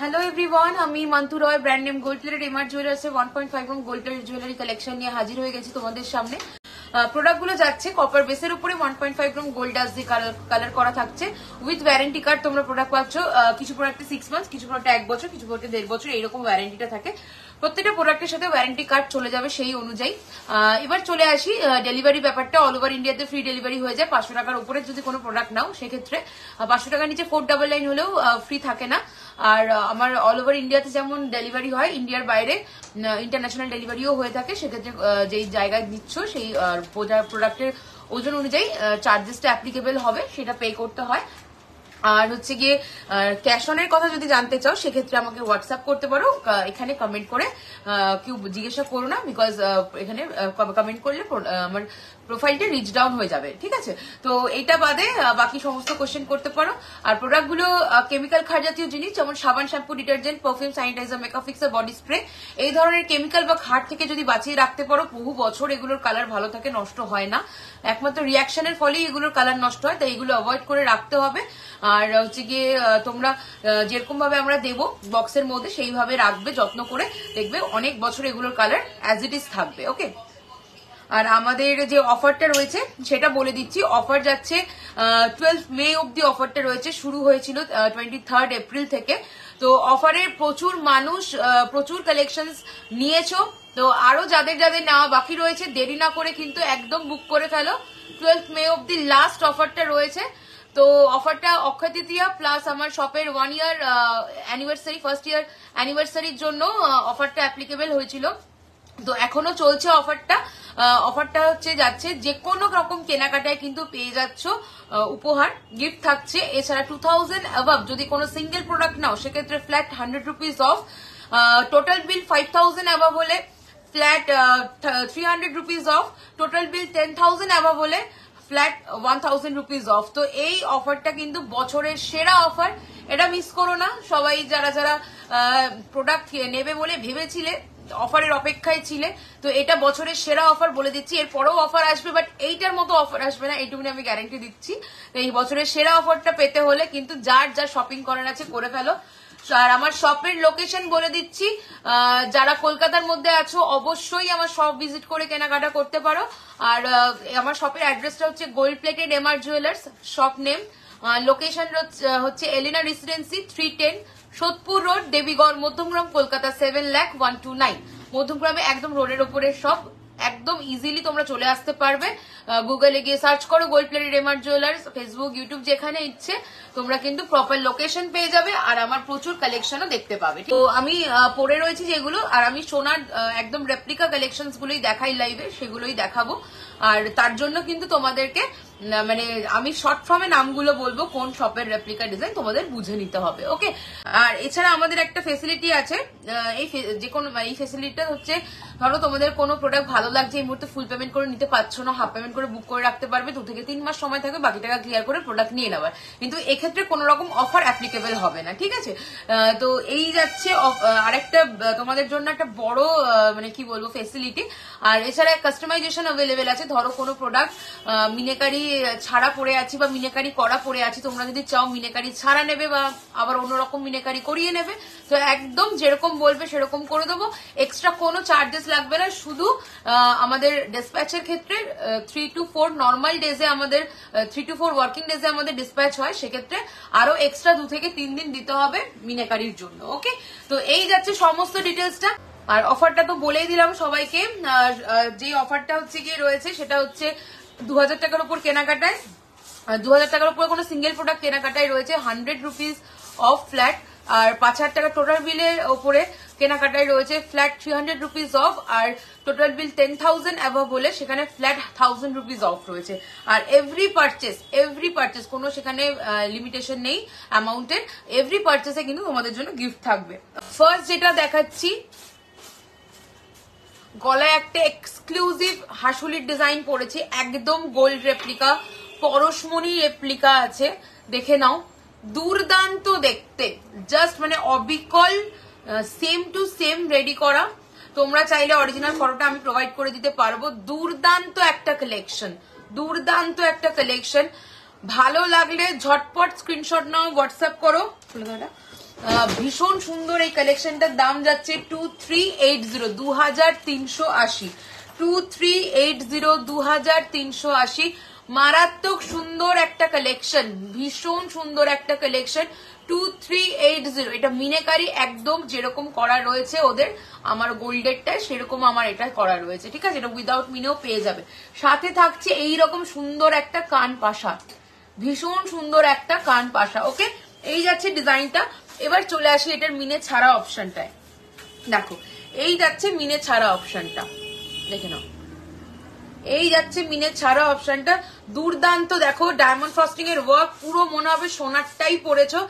Hello everyone, আমি Mantu Roy, brand name gold plated MR জুয়েলার্সের 1.5 এবং গোল্ড প্লেটেড জুয়েলারি কালেকশন নিয়ে হাজির হয়ে গেছি তোমাদের সামনে। প্রোডাক্টগুলো যাচ্ছে কপার বেসের উপরে 1.5 গ্রাম গোল্ড ডাস্ট দিয়ে কালার করা থাকছে উইথ ওয়ারেন্টি কার্ড। তোমরা প্রোডাক্ট পাচ্ছ, কিছু প্রোডাক্টে 6 মান্থস, কিছু প্রোডাক্টে 1 বছর, কিছু প্রোডাক্টে 1.5 বছর, এইরকম ওয়ারেন্টিটা থাকে। প্রত্যেকটা প্রোডাক্টের সাথে ওয়ারেন্টি কার্ড চলে যাবে সেই অনুযায়ী। এবার চলে আসি ডেলিভারি ব্যাপারটা। অল ওভার ইন্ডিয়াতে ফ্রি ডেলিভারি হয়ে যায়। 500 টাকার উপরে যদি কোনো প্রোডাক্ট নাও সেক্ষেত্রে 500 টাকার নিচে 499 হলেও ফ্রি থাকে না। আর আমার অল ওভার ইন্ডিয়াতে যেমন ডেলিভারি হয়, ইন্ডিয়ার বাইরে ইন্টারন্যাশনাল ডেলিভারিও হয়ে থাকে। সেক্ষেত্রে যেই জায়গায় দিচ্ছ সেই প্রোডাক্টের ওজন অনুযায়ী চার্জেসটা অ্যাপ্লিকেবল হবে, সেটা পে করতে হয়। আর হচ্ছে গিয়ে ক্যাশ অনের কথা যদি জানতে চাও সেক্ষেত্রে আমাকে হোয়াটসঅ্যাপ করতে পারো। এখানে কমেন্ট করে কেউ জিজ্ঞাসা করো না, বিকজ এখানে কমেন্ট করলে আমার প্রোফাইলটা রিচ ডাউন হয়ে যাবে, ঠিক আছে? তো এইটা বাদে বাকি সমস্ত কোশ্চেন করতে পারো। আর প্রোডাক্টগুলো কেমিক্যাল ক্ষার জাতীয় জিনিস, যেমন সাবান, shampoo, detergent, perfume, sanitiser, makeup fixer, body spray, এই ধরনের কেমিক্যাল বা ক্ষার থেকে যদি বাঁচিয়ে রাখতে পারো বহু বছর এগুলোর কালার ভালো থাকে, নষ্ট হয় না। একমাত্র রিয়াকশনের ফলেই এগুলোর কালার নষ্ট হয়, তাই এগুলো অ্যাভয়েড করে রাখতে হবে। আর হচ্ছে গিয়ে তোমরা যেরকম ভাবে আমরা দেবো বক্সের মধ্যে সেইভাবে রাখবে, যত্ন করে, দেখবে অনেক বছর এগুলোর কালার অ্যাজ ইট ইজ থাকবে। ওকে, আর আমাদের যে অফারটা রয়েছে সেটা বলে দিচ্ছি। অফার যাচ্ছে 12 মে অব্দি অফারটা রয়েছে, শুরু হয়েছিল 23 এপ্রিল থেকে। তো অফারে প্রচুর মানুষ প্রচুর কালেকশনস নিয়েছো। তো আরো যাদের যাদের নেওয়া বাকি রয়েছে দেরি না করে কিন্তু একদম বুক করে ফেলো। 12 মে অব্দি লাস্ট অফারটা রয়েছে। তো অফারটা অক্ষয় তৃতীয়া প্লাস আমার শপের 1 ইয়ার অ্যানিভার্সারি, ফার্স্ট ইয়ার অ্যানিভার্সারির জন্য অফারটা অ্যাপ্লিকেবল হয়েছিল। তো এখনো চলছে অফারটা। অফারটা হচ্ছে যাচ্ছে যে কোনো রকম কেনাকাটায় কিন্তু পেয়ে যাচ্ছ উপহার, গিফট থাকছে। এছাড়া 2000 অ্যাবাভ যদি কোনো সিঙ্গেল প্রোডাক্ট নাও সেক্ষেত্রে flat 100 rupees off. Total bill 5000 above হলে flat 300 rupees off. Total bill 10,000 above হলে ফ্ল্যাট 1000 রুপিস অফ। তো এই অফারটা কিন্তু বছরের সেরা অফার, এটা মিস করো না। সবাই যারা যারা প্রোডাক্ট নেবে বলে ভেবেছিলে, অফারের অপেক্ষায় ছিলে, তো এটা বছরের সেরা অফার বলে দিচ্ছি। এরপরেও অফার আসবে, বাট এইটার মতো অফার আসবে না, এইটুকুনি আমি গ্যারান্টি দিচ্ছি। এই বছরের সেরা অফারটা পেতে হলে কিন্তু যার যা শপিং করার আছে করে ফেলো। আর আমার শপের লোকেশন বলে দিচ্ছি, যারা কলকাতার মধ্যে আছো অবশ্যই আমার শপ ভিজিট করে কেনাকাটা করতে পারো। আর আমার শপের অ্যাড্রেসটা হচ্ছে gold plated MR jewellers, shop name. Location হচ্ছে এলিনা রেসিডেন্সি 310 সোদপুর রোড, দেবীগড়, মধ্যমগ্রাম, কলকাতা 7,01,229। মধ্যমগ্রামে একদম রোডের ওপরে সব, একদম ইজিলি তোমরা চলে আসতে পারবে। গুগলে গিয়ে সার্চ করো gold plated MR jewellers, Facebook, YouTube যেখানে ইচ্ছে তোমরা কিন্তু প্রপার লোকেশন পেয়ে যাবে। আর আমার প্রচুর কালেকশনও দেখতে পাবে। তো আমি পরে রয়েছি যেগুলো, আর আমি সোনার একদম রেপ্লিকা কালেকশনস গুলোই দেখাই লাইভে, সেগুলোই দেখাবো। আর তার জন্য কিন্তু তোমাদেরকে মানে আমি শর্ট ফর্মে নামগুলো বলবো, কোন শপের রেপ্লিকা ডিজাইন তোমাদের বুঝে নিতে হবে। ওকে, আর এছাড়া আমাদের একটা ফেসিলিটি আছে। এই যে কোনো এই ফেসিলিটিটা হচ্ছে, ধরো তোমাদের কোনো প্রোডাক্ট ভালো লাগছে, এই মুহূর্তে ফুল পেমেন্ট করে নিতে পারছো না, হাফ পেমেন্ট করে বুক করে রাখতে পারবে। 2 থেকে 3 মাস সময় থাকবে বাকি টাকা ক্লিয়ার করে প্রোডাক্ট নিয়ে নেওয়ার। কিন্তু এক্ষেত্রে কোনো রকম অফার অ্যাপ্লিকেবল হবে না, ঠিক আছে? তো এই যাচ্ছে আরেকটা তোমাদের জন্য একটা বড় মানে কি বলবো ফেসিলিটি। আর এছাড়া কাস্টমাইজেশন অ্যাভেলেবেল আছে। ধরো কোনো প্রোডাক্ট মিনেকারি ছাড়া পড়ে আছে বা মিনেকারি করা পড়ে আছে, তোমরা যদি চাও মিনেকারি ছাড়া নেবে বা আবার অন্যরকম মিনেকারি করিয়ে নেবে, তো একদম যেরকম বলবে সেরকম করে দেবো। এক্সট্রা কোনো চার্জেস লাগবে না। শুধু আমাদের ডিসপ্যাচের ক্ষেত্রে 3 to 4 নর্মাল ডেজে আমাদের 3 to 4 ওয়ার্কিং ডেজে আমাদের ডিসপ্যাচ হয়, সেক্ষেত্রে আরো এক্সট্রা 2 থেকে 3 দিন দিতে হবে মিনেকারির জন্য। ওকে, তো এই যাচ্ছে সমস্ত ডিটেলসটা। আর অফারটা তো বলেই দিলাম সবাইকে। যে অফারটা হচ্ছে গিয়ে রয়েছে সেটা হচ্ছে 2000 টাকার উপর কেনাকাটায়, 2000 টাকার উপর কোনো সিঙ্গেল প্রোডাক্ট কেনাকাটায় রয়েছে 100 রুপিস অফ ফ্ল্যাট। আর 5000 টাকা টোটাল বিলের উপরে কেনাকাটায় রয়েছে ফ্ল্যাট 300 রুপিস অফ। আর টোটাল বিল 10,000 অ্যাভাব হলে সেখানে ফ্ল্যাট 1000 রুপিস অফ রয়েছে। আর এভরি পারচেস কোনো সেখানে লিমিটেশন নেই অ্যামাউন্টের। এভরি পারচেসে কিন্তু তোমাদের জন্য গিফট থাকবে। ফার্স্ট যেটা দেখাচ্ছি, গলায় একটা এক্সক্লুসিভ হাসুলির ডিজাইন পড়েছে, একদম গোল্ড রেপ্লিকা, পরশমণি রেপ্লিকা আছে, দেখে নাও। দুর্দান্ত দেখতে, জাস্ট মানে অবিকল সেম টু সেম রেডি করা। তোমরা চাইলে অরিজিনাল ফটোটা আমি প্রোভাইড করে দিতে পারবো। দুর্দান্ত একটা কালেকশন, ভালো লাগলে ঝটপট স্ক্রিনশট নাও, হোয়াটসঅ্যাপ করো। ভীষণ সুন্দর এই কালেকশনটার দাম যাচ্ছে 2380, 2380, 2380, 2380। মারাত্মক সুন্দর একটা কালেকশন, ভীষণ সুন্দর একটা কালেকশন 2380। এটা মিনেকারি একদম যেরকম করা রয়েছে ওদের, আমার গোল্ডেরটায় সেরকম আমার এটা করা রয়েছে, ঠিক আছে? এটা উইদাউট মিনেও পেয়ে যাবে। সাথে থাকছে এইরকম সুন্দর একটা কান পাশা, ভীষণ সুন্দর একটা কান পাশা। ওকে, এই যাচ্ছে ডিজাইনটা। এবার চলে আসি এটার মিনে ছাড়া অপশনটায়। দেখো, এই যাচ্ছে মিনে ছাড়া অপশনটা, দেখে নাও। এই যাচ্ছে মিনে ছাড়া অপশনটা, দুর্দান্ত। দেখো ডায়মন্ড ফ্রস্টিং এর ওয়ার্ক, পুরো মনে হবে সোনারটাই পড়েছো,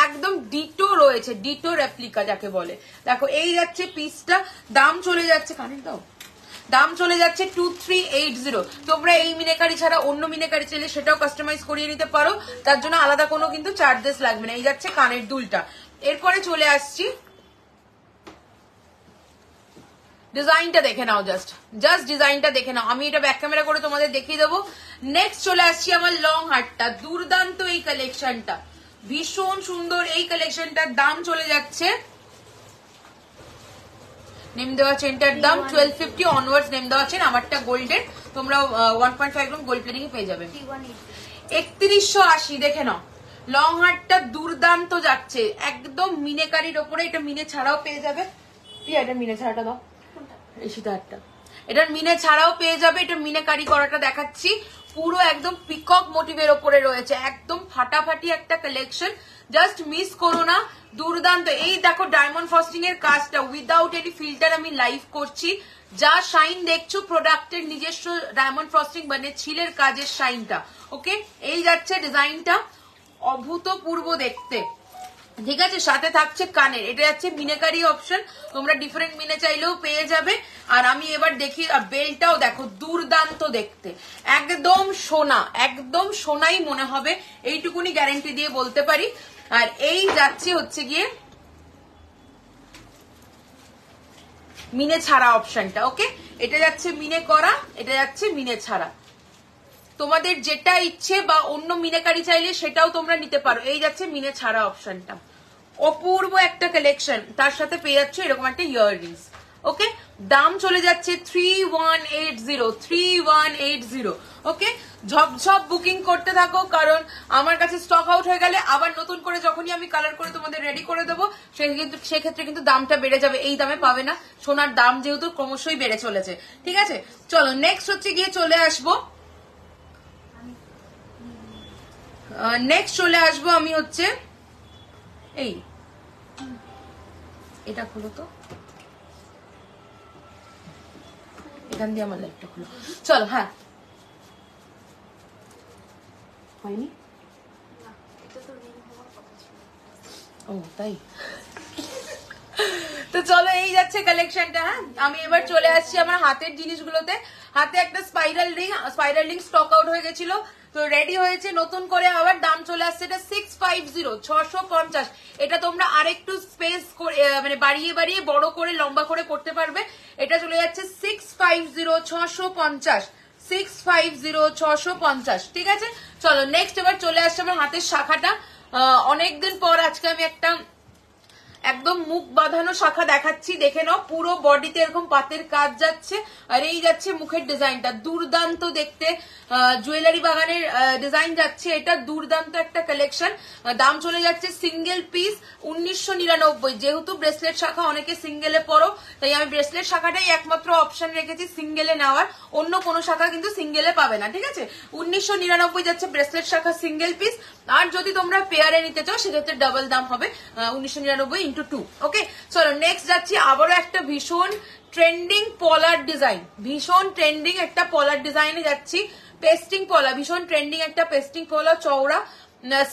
একদম ডিটো রয়েছে, ডিটো রেপ্লিকা যাকে বলে। দেখো এই যাচ্ছে পিসটা, দাম চলে যাচ্ছে, কানেক্ট দাও, দাম চলে যাচ্ছে 2380। তোমরা এই মিনেকারি ছাড়া অন্য মিনেকারি চাইলে সেটাও কাস্টমাইজ করিয়ে নিতে পারো, তার জন্য আলাদা কোনো কিন্তু চার্জেস লাগবে না। এই যাচ্ছে কানের দুলটা। এরপরে চলে আসছি, ডিজাইনটা দেখে নাও, জাস্ট ডিজাইনটা দেখে নাও। আমি এটা ব্যাক ক্যামেরা করে তোমাদের দেখিয়ে দেবো। নেক্সট চলে আসছি আমার লং হারটা, দুর্দান্ত এই কালেকশনটা, ভীষণ সুন্দর এই কালেকশনটার দাম চলে যাচ্ছে, নেম দেওয়া চেনটার দাম 1250 অনওয়ার্ডস নেম দেওয়া চেন, আমারটা গোল্ডের, তোমরা 1.5 গ্রাম গোল্ড প্লেটিং পেয়ে যাবে 3180। দেখে নাও লং হারটা দুর্দান্ত যাচ্ছে, একদম মিনেকারির ওপরে। এটা মিনে ছাড়াও পেয়ে যাবে, এটা মিনে ছাড়াটা দাও, এই সীতাহারটা এটার মিনে ছাড়াও পেয়ে যাবে। এটা মিনেকারি করাটা দেখাচ্ছি, পুরো একদম পিকক মোটিভের ওপরে রয়েছে, একদম ফাটাফাটি একটা কালেকশন, জাস্ট মিস করো না, দুর্দান্ত। এই দেখো ডায়মন্ড ফ্রস্টিং এর কাজটা উইদাউট এনি ফিল্টার আমি লাইভ করছি, যা শাইন দেখছো প্রোডাক্টের নিজস্ব ডায়মন্ড ফ্রস্টিং মানে ছিলের কাজের শাইনটা। ওকে, এই যাচ্ছে ডিজাইনটা, অভূতপূর্ব দেখতে, ঠিক আছে? সাথে থাকছে কানের, এটা যাচ্ছে মিনেকারি অপশন, তোমরা ডিফারেন্ট মিনে চাইলেও পেয়ে যাবে। আর আমি এবার দেখি, বেলটাও দেখো দুর্দান্ত দেখতে, একদম সোনা, একদম সোনাই মনে হবে, এইটুকুনি গ্যারেন্টি দিয়ে বলতে পারি। আর এই যাচ্ছে হচ্ছে গিয়ে মিনে ছাড়া অপশনটা। ওকে, এটা যাচ্ছে মিনে করা, এটা যাচ্ছে মিনে ছাড়া, তোমাদের যেটা ইচ্ছে বা অন্য মিনেকারি চাইলে সেটাও তোমরা নিতে পারো। এই যাচ্ছে মিনে ছাড়া অপশনটা, অপূর্ব একটা কালেকশন, তার সাথে পেয়ে যাচ্ছে এরকম একটা ইয়াররিংস। ওকে, দাম চলে যাচ্ছে 3180, 3180। ওকে, ঝপঝপ বুকিং করতে থাকো, কারণ আমার কাছে স্টক আউট হয়ে গেলে আবার নতুন করে যখনই আমি কালার করে তোমাদের রেডি করে দেবো, সেক্ষেত্রে কিন্তু দামটা বেড়ে যাবে, এই দামে পাবে না। সোনার দাম যেহেতু ক্রমশই বেড়ে চলেছে, ঠিক আছে? চলো নেক্সট হচ্ছে গিয়ে চলে আসবো, নেক্সট চলে আসবো আমি হচ্ছে এই, এটা খুলো তো, এখান দিয়ে আমার লাইটটা খুলো, চলো। হ্যাঁ, হয়নি, ও তাই। তো চলো এই যাচ্ছে কালেকশনটা। হ্যাঁ, আমি এবার চলে আসছি আমার হাতের জিনিসগুলোতে। হাতে একটা স্পাইরাল রিং স্টক আউট হয়ে গেছিল, তো রেডি হয়েছে নতুন করে, আবার দাম চলে আসছে এটা 650, 650। এটা তোমরা আরেকটু স্পেস মানে বাড়িয়ে বাড়িয়ে বড় করে লম্বা করে করতে পারবে। এটা চলে যাচ্ছে 650, 650, 650, 650, ঠিক আছে? চলো নেক্সট এবার চলে আসছে আমার হাতের শাখাটা। অনেকদিন পর আজকে আমি একটা একদম মুখ বাঁধানো শাখা দেখাচ্ছি, দেখে নাও, পুরো বডিতে এরকম পাতের কাজ যাচ্ছে, আর এই যাচ্ছে মুখের ডিজাইনটা, দুর্দান্ত দেখতে, জুয়েলারি বাগানের ডিজাইন যাচ্ছে, এটা দুর্দান্ত একটা কালেকশন। দাম চলে যাচ্ছে সিঙ্গেল পিস 1999। যেহেতু ব্রেসলেট শাখা অনেকে সিঙ্গেলে পরো, তাই আমি ব্রেসলেট শাখাটাই একমাত্র অপশন রেখেছি সিঙ্গেলে নেওয়ার, অন্য কোনো শাখা কিন্তু সিঙ্গেলে পাবে না, ঠিক আছে? 1999 যাচ্ছে ব্রেসলেট শাখা সিঙ্গেল পিস, আর যদি তোমরা পেয়ারে নিতে চাও সেক্ষেত্রে ডাবল দাম হবে 1999 × 2। ওকে, চলো নেক্সট যাচ্ছি আবারও একটা ভীষণ ট্রেন্ডিং পলার ডিজাইন, ভীষণ ট্রেন্ডিং একটা পলার ডিজাইনে যাচ্ছি, পেস্টিং পলা, ভীষণ ট্রেন্ডিং একটা পেস্টিং পলা, চওড়া,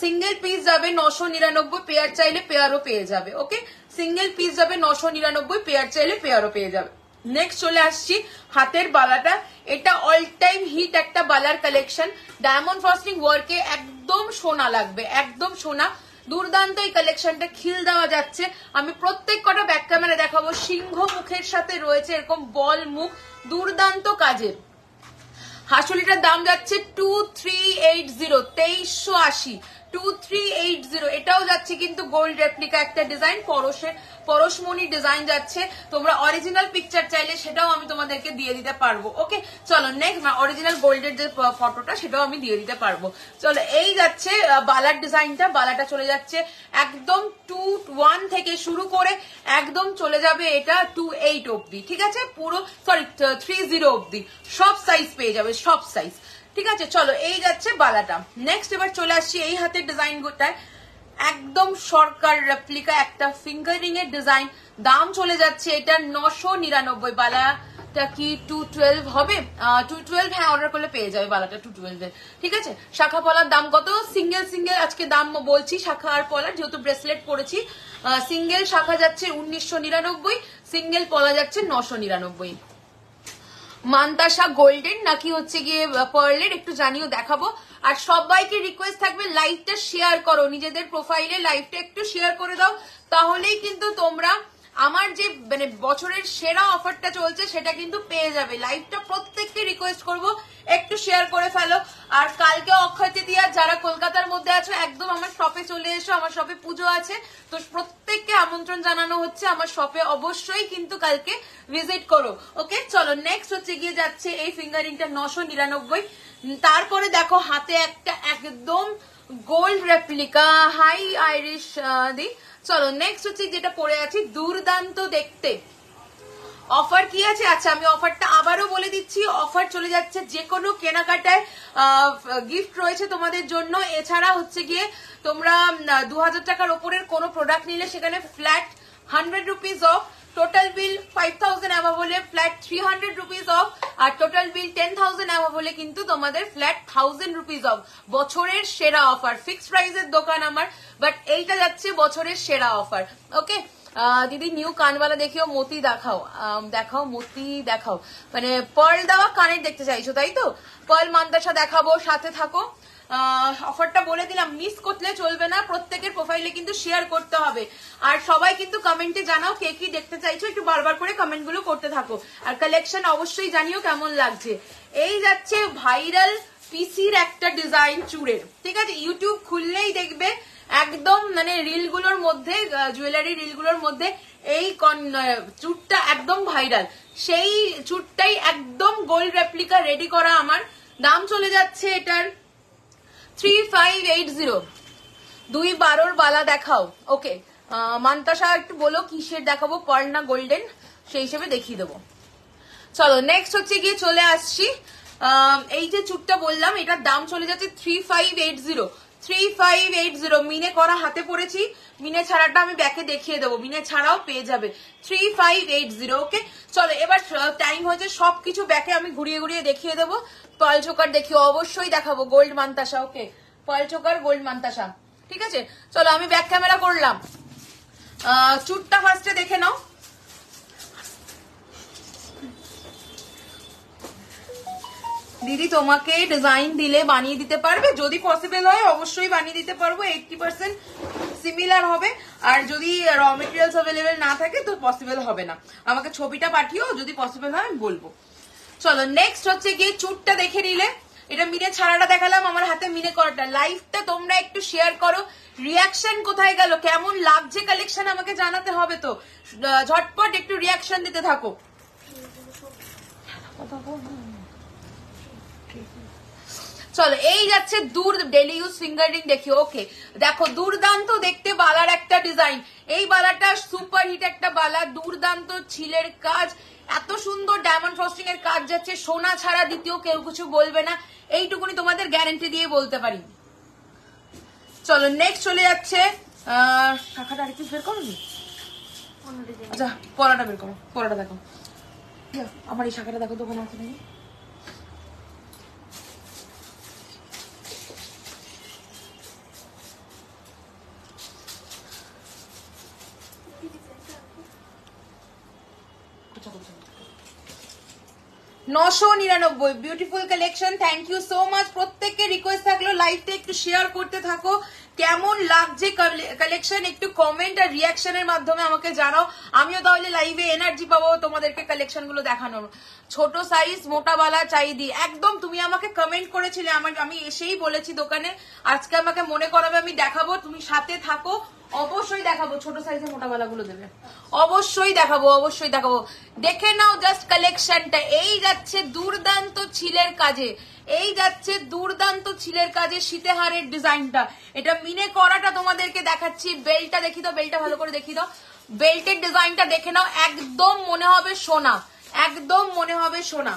সিঙ্গেল পিস যাবে 999, পেয়ার চাইলে পেয়ারও পেয়ে যাবে। ওকে, সিঙ্গেল পিস যাবে 999, পেয়ার চাইলে পেয়ারও পেয়ে যাবে। নেক্সট চলে আসছি হাতের বালাটা, এটা অল টাইম হিট একটা বালার কালেকশন, ডায়মন্ড ফ্রস্টিং ওয়ার্কে একদম সোনা লাগবে, একদম সোনা, দুর্দান্ত এই কালেকশনটা, খিল দেওয়া যাচ্ছে। আমি প্রত্যেক কটা ব্যাক ক্যামেরা দেখাবো, সিংহ মুখের সাথে রয়েছে এরকম বল মুখ, দুর্দান্ত কাজের। হাসুলিটার দাম যাচ্ছে 2380, 2380, 2380, এটাও যাচ্ছে কিন্তু গোল্ড রেপ্লিকা একটা ডিজাইন, পরশমণি ডিজাইন যাচ্ছে। তোমরা অরিজিনাল পিকচার চাইলে সেটাও আমি তোমাদেরকে দিয়ে দিতে পারবো। ওকে চলো নেক্সট, অরিজিনাল গোল্ডের যে ফটোটা সেটাও আমি দিয়ে দিতে পারবো। চলো এই যাচ্ছে বালার ডিজাইনটা, বালাটা চলে যাচ্ছে একদম 21 থেকে শুরু করে একদম চলে যাবে এটা 28 অব্দি, ঠিক আছে, পুরো সরি 30 অব্দি, সব সাইজ পেয়ে যাবে, সব সাইজ, ঠিক আছে। চলো এই যাচ্ছে বালাটা। নেক্সট এবার চলে আসছি এই হাতের ডিজাইনটায়, একদম সরকার রেপ্লিকা একটা ফিঙ্গারিং এর ডিজাইন, দাম চলে যাচ্ছে এটা 999। বালাটা কি 212 হবে? 212, হ্যাঁ অর্ডার করলে পেয়ে যাবে বালাটা 212 এর, ঠিক আছে। শাখা পলার দাম কত? সিঙ্গেল আজকে দাম বলছি, শাখা আর পলার যেহেতু ব্রেসলেট পরেছি, সিঙ্গেল শাখা যাচ্ছে 1999, সিঙ্গেল পলা যাচ্ছে 999। মান্তাসা গোল্ডেন নাকি হচ্ছে গিয়ে পার্লের একটু জানিও, দেখাবো। আর সবাইকে রিকোয়েস্ট থাকবে লাইভটা শেয়ার করো, নিজেদের প্রোফাইলে লাইভটা একটু শেয়ার করে দাও, তাহলেই কিন্তু তোমরা আমার যে মানে বছরের সেরা অফারটা চলছে সেটা কিন্তু পেয়ে যাবে। লাইভটা প্রত্যেককে রিকোয়েস্ট করব একটু শেয়ার করে ফেলো। আর কালকে অক্ষয় তৃতীয়া, যারা কলকাতার মধ্যে আছো একদম আমার শপে চলে এসো, আমার শপে পুজো আছে, তো প্রত্যেককে আমন্ত্রণ জানানো হচ্ছে আমার শপে, অবশ্যই কিন্তু কালকে ভিজিট করো। ওকে চলো নেক্সট হচ্ছে গিয়ে যাচ্ছে এই ফিঙ্গারিংটা 999। তারপরে দেখো হাতে একটা একদম গোল্ড রেপ্লিকা হাই আইরিশ দি। চলো নেক্সট হচ্ছে যেটা পরে আছি, দুর্দান্ত দেখতে। অফার কি আছে? আচ্ছা আমি অফারটা আবারও বলে দিচ্ছি, অফার চলে যাচ্ছে যে কোনো কেনাকাটায় গিফট রয়েছে তোমাদের জন্য। এছাড়া হচ্ছে গিয়ে তোমরা 2000 টাকার ওপরের কোনো প্রোডাক্ট নিলে সেখানে flat 100 rupees off, total bill 5000 above হলে ফ্ল্যাট 300 রুপিস অফ, আর টোটাল বিল 10,000 অ্যাভাব হলে কিন্তু তোমাদের ফ্ল্যাট 1000 রুপিস অফ। বছরের সেরা অফার, ফিক্সড প্রাইসের দোকান আমার, বাট এইটা যাচ্ছে বছরের সেরা অফার। ওকে দিদি নিউ কানওয়ালা দেখিও, মতি দেখাও, দেখাও মতি দেখাও, মানে পার্ল দেওয়া কানের দেখতে চাইছো তাই তো? পার্ল মান্তাসা দেখাবো, সাথে থাকো। অফারটা বলে দিলাম, মিস করলে চলবে না, প্রত্যেকের প্রোফাইলে কিন্তু শেয়ার করতে হবে। আর সবাই কিন্তু কমেন্টে জানাও কে কি দেখতে চাইছো, একটু বারবার করে কমেন্ট গুলো করতে থাকো। আর কালেকশন অবশ্যই জানিও কেমন লাগছে। এই যাচ্ছে ভাইরাল পিসির একটা ডিজাইন চুড়ের, ঠিক আছে, ইউটিউব খুললেই দেখবে একদম মানে রিলগুলোর মধ্যে, জুয়েলারি রিলগুলোর মধ্যে এই চুটটা একদম ভাইরাল, সেই চুটটাই একদম গোল্ড রেপ্লিকা রেডি করা আমার। দাম চলে যাচ্ছে এটার 3580। 212 বালা দেখাও। ওকে মান্তাসা একটু বলো কিসের দেখাবো, পার্ল না গোল্ডেন, সেই হিসেবে দেখিয়ে দেবো। চলো নেক্সট হচ্ছে গিয়ে চলে আসছি, এই যে চুটটা বললাম এটার দাম চলে যাচ্ছে 3580। 3580 মিনে করা হাতে পড়েছি, মিনে ছাড়াটা আমি ব্যাকে দেখিয়ে দেবো, মিনে ছাড়াও পেয়ে যাবে 3580। ওকে চলো এবার টাইম হয়েছে, সবকিছু ব্যাকে আমি ঘুরিয়ে ঘুরিয়ে দেখিয়ে দেবো। পার্ল চোকার দেখিও, অবশ্যই দেখাবো, গোল্ড মান্তাসা। ওকে পার্ল চোকার গোল্ড মান্তাসা, ঠিক আছে। চলো আমি ব্যাক ক্যামেরা করলাম, চুটটা ফার্স্টে দেখে নাও। দিদি তোমাকে ডিজাইন দিলে বানিয়ে দিতে পারবে? যদি পসিবল হয় অবশ্যই বানিয়ে দিতে পারবো, 80% সিমিলার হবে। আর যদি র মেটেরিয়ালস অ্যাভেলেবেল না থাকে তো পসিবল হবে না, আমাকে ছবিটা পাঠিও, যদি পসিবল হয় আমি বলবো। চলো নেক্সট হচ্ছে গিয়ে চুটটা দেখে নিলে, এটা মিনে ছাড়াটা দেখালাম, আমার হাতে মিনে করাটা। লাইভটা তোমরা একটু শেয়ার করো, রিয়াকশন কোথায় গেল, কেমন লাগছে কালেকশন আমাকে জানাতে হবে, তো ঝটপট একটু রিয়াকশন দিতে থাকো। চলো এই যাচ্ছে ডেলি ইউজ ফিঙ্গার রিং দেখি। ওকে দেখো দুর্দান্ত দেখতে বালার একটা ডিজাইন, এই বালাটা সুপার হিট একটা বালা, দুর্দান্ত ছিলের কাজ, এত সুন্দর ডায়মন্ড ফ্রস্টিং এর কাজ যাচ্ছে, সোনা ছাড়া দ্বিতীয় কেউ কিছু বলবে না, এইটুকুনি তোমাদের গ্যারান্টি দিয়ে বলতে পারি। চলো নেক্সট চলে যাচ্ছে, শাখাটা আরেকটু বের করো, আচ্ছা পলাটা বের করো, পলাটা দেখো, আমার এই শাখাটা দেখো দোকানে আছে নাকি। $999 beautiful collection. Thank you so much, প্রত্যেককে রিকোয়েস্ট থাকলো লাইভটা একটু শেয়ার করতে থাকো, কেমন লাগছে কালেকশন একটু কমেন্ট আর রিয়াকশনের মাধ্যমে আমাকে জানাও, আমিও তাহলে লাইভে এনার্জি পাবো তোমাদেরকে কালেকশন গুলো দেখানোর। ছোট সাইজ মোটা বালা চাইদি, একদম তুমি আমাকে কমেন্ট করেছিলে, আমি এসেই বলেছি দোকানে আজকে আমাকে মনে করাবে, আমি দেখাবো, তুমি সাথে থাকো, অবশ্যই দেখাবো। ছোট সাইজের মোটা বালা গুলো দেবে, অবশ্যই দেখাবো, অবশ্যই দেখাবো। দেখে নাও জাস্ট কালেকশনটা। এই যাচ্ছে দুর্দান্ত ছিলের কাজে, এই যাচ্ছে দুর্দান্ত ছিলের কাজে সীতাহারের ডিজাইনটা, এটা মিনে করাটা তোমাদেরকে দেখাচ্ছি। বেল্টটা দেখি দাও, বেল্টটা ভালো করে দেখি দাও, বেল্টের ডিজাইনটা দেখে নাও, একদম মনে হবে সোনা, একদম মনে হবে সোনা।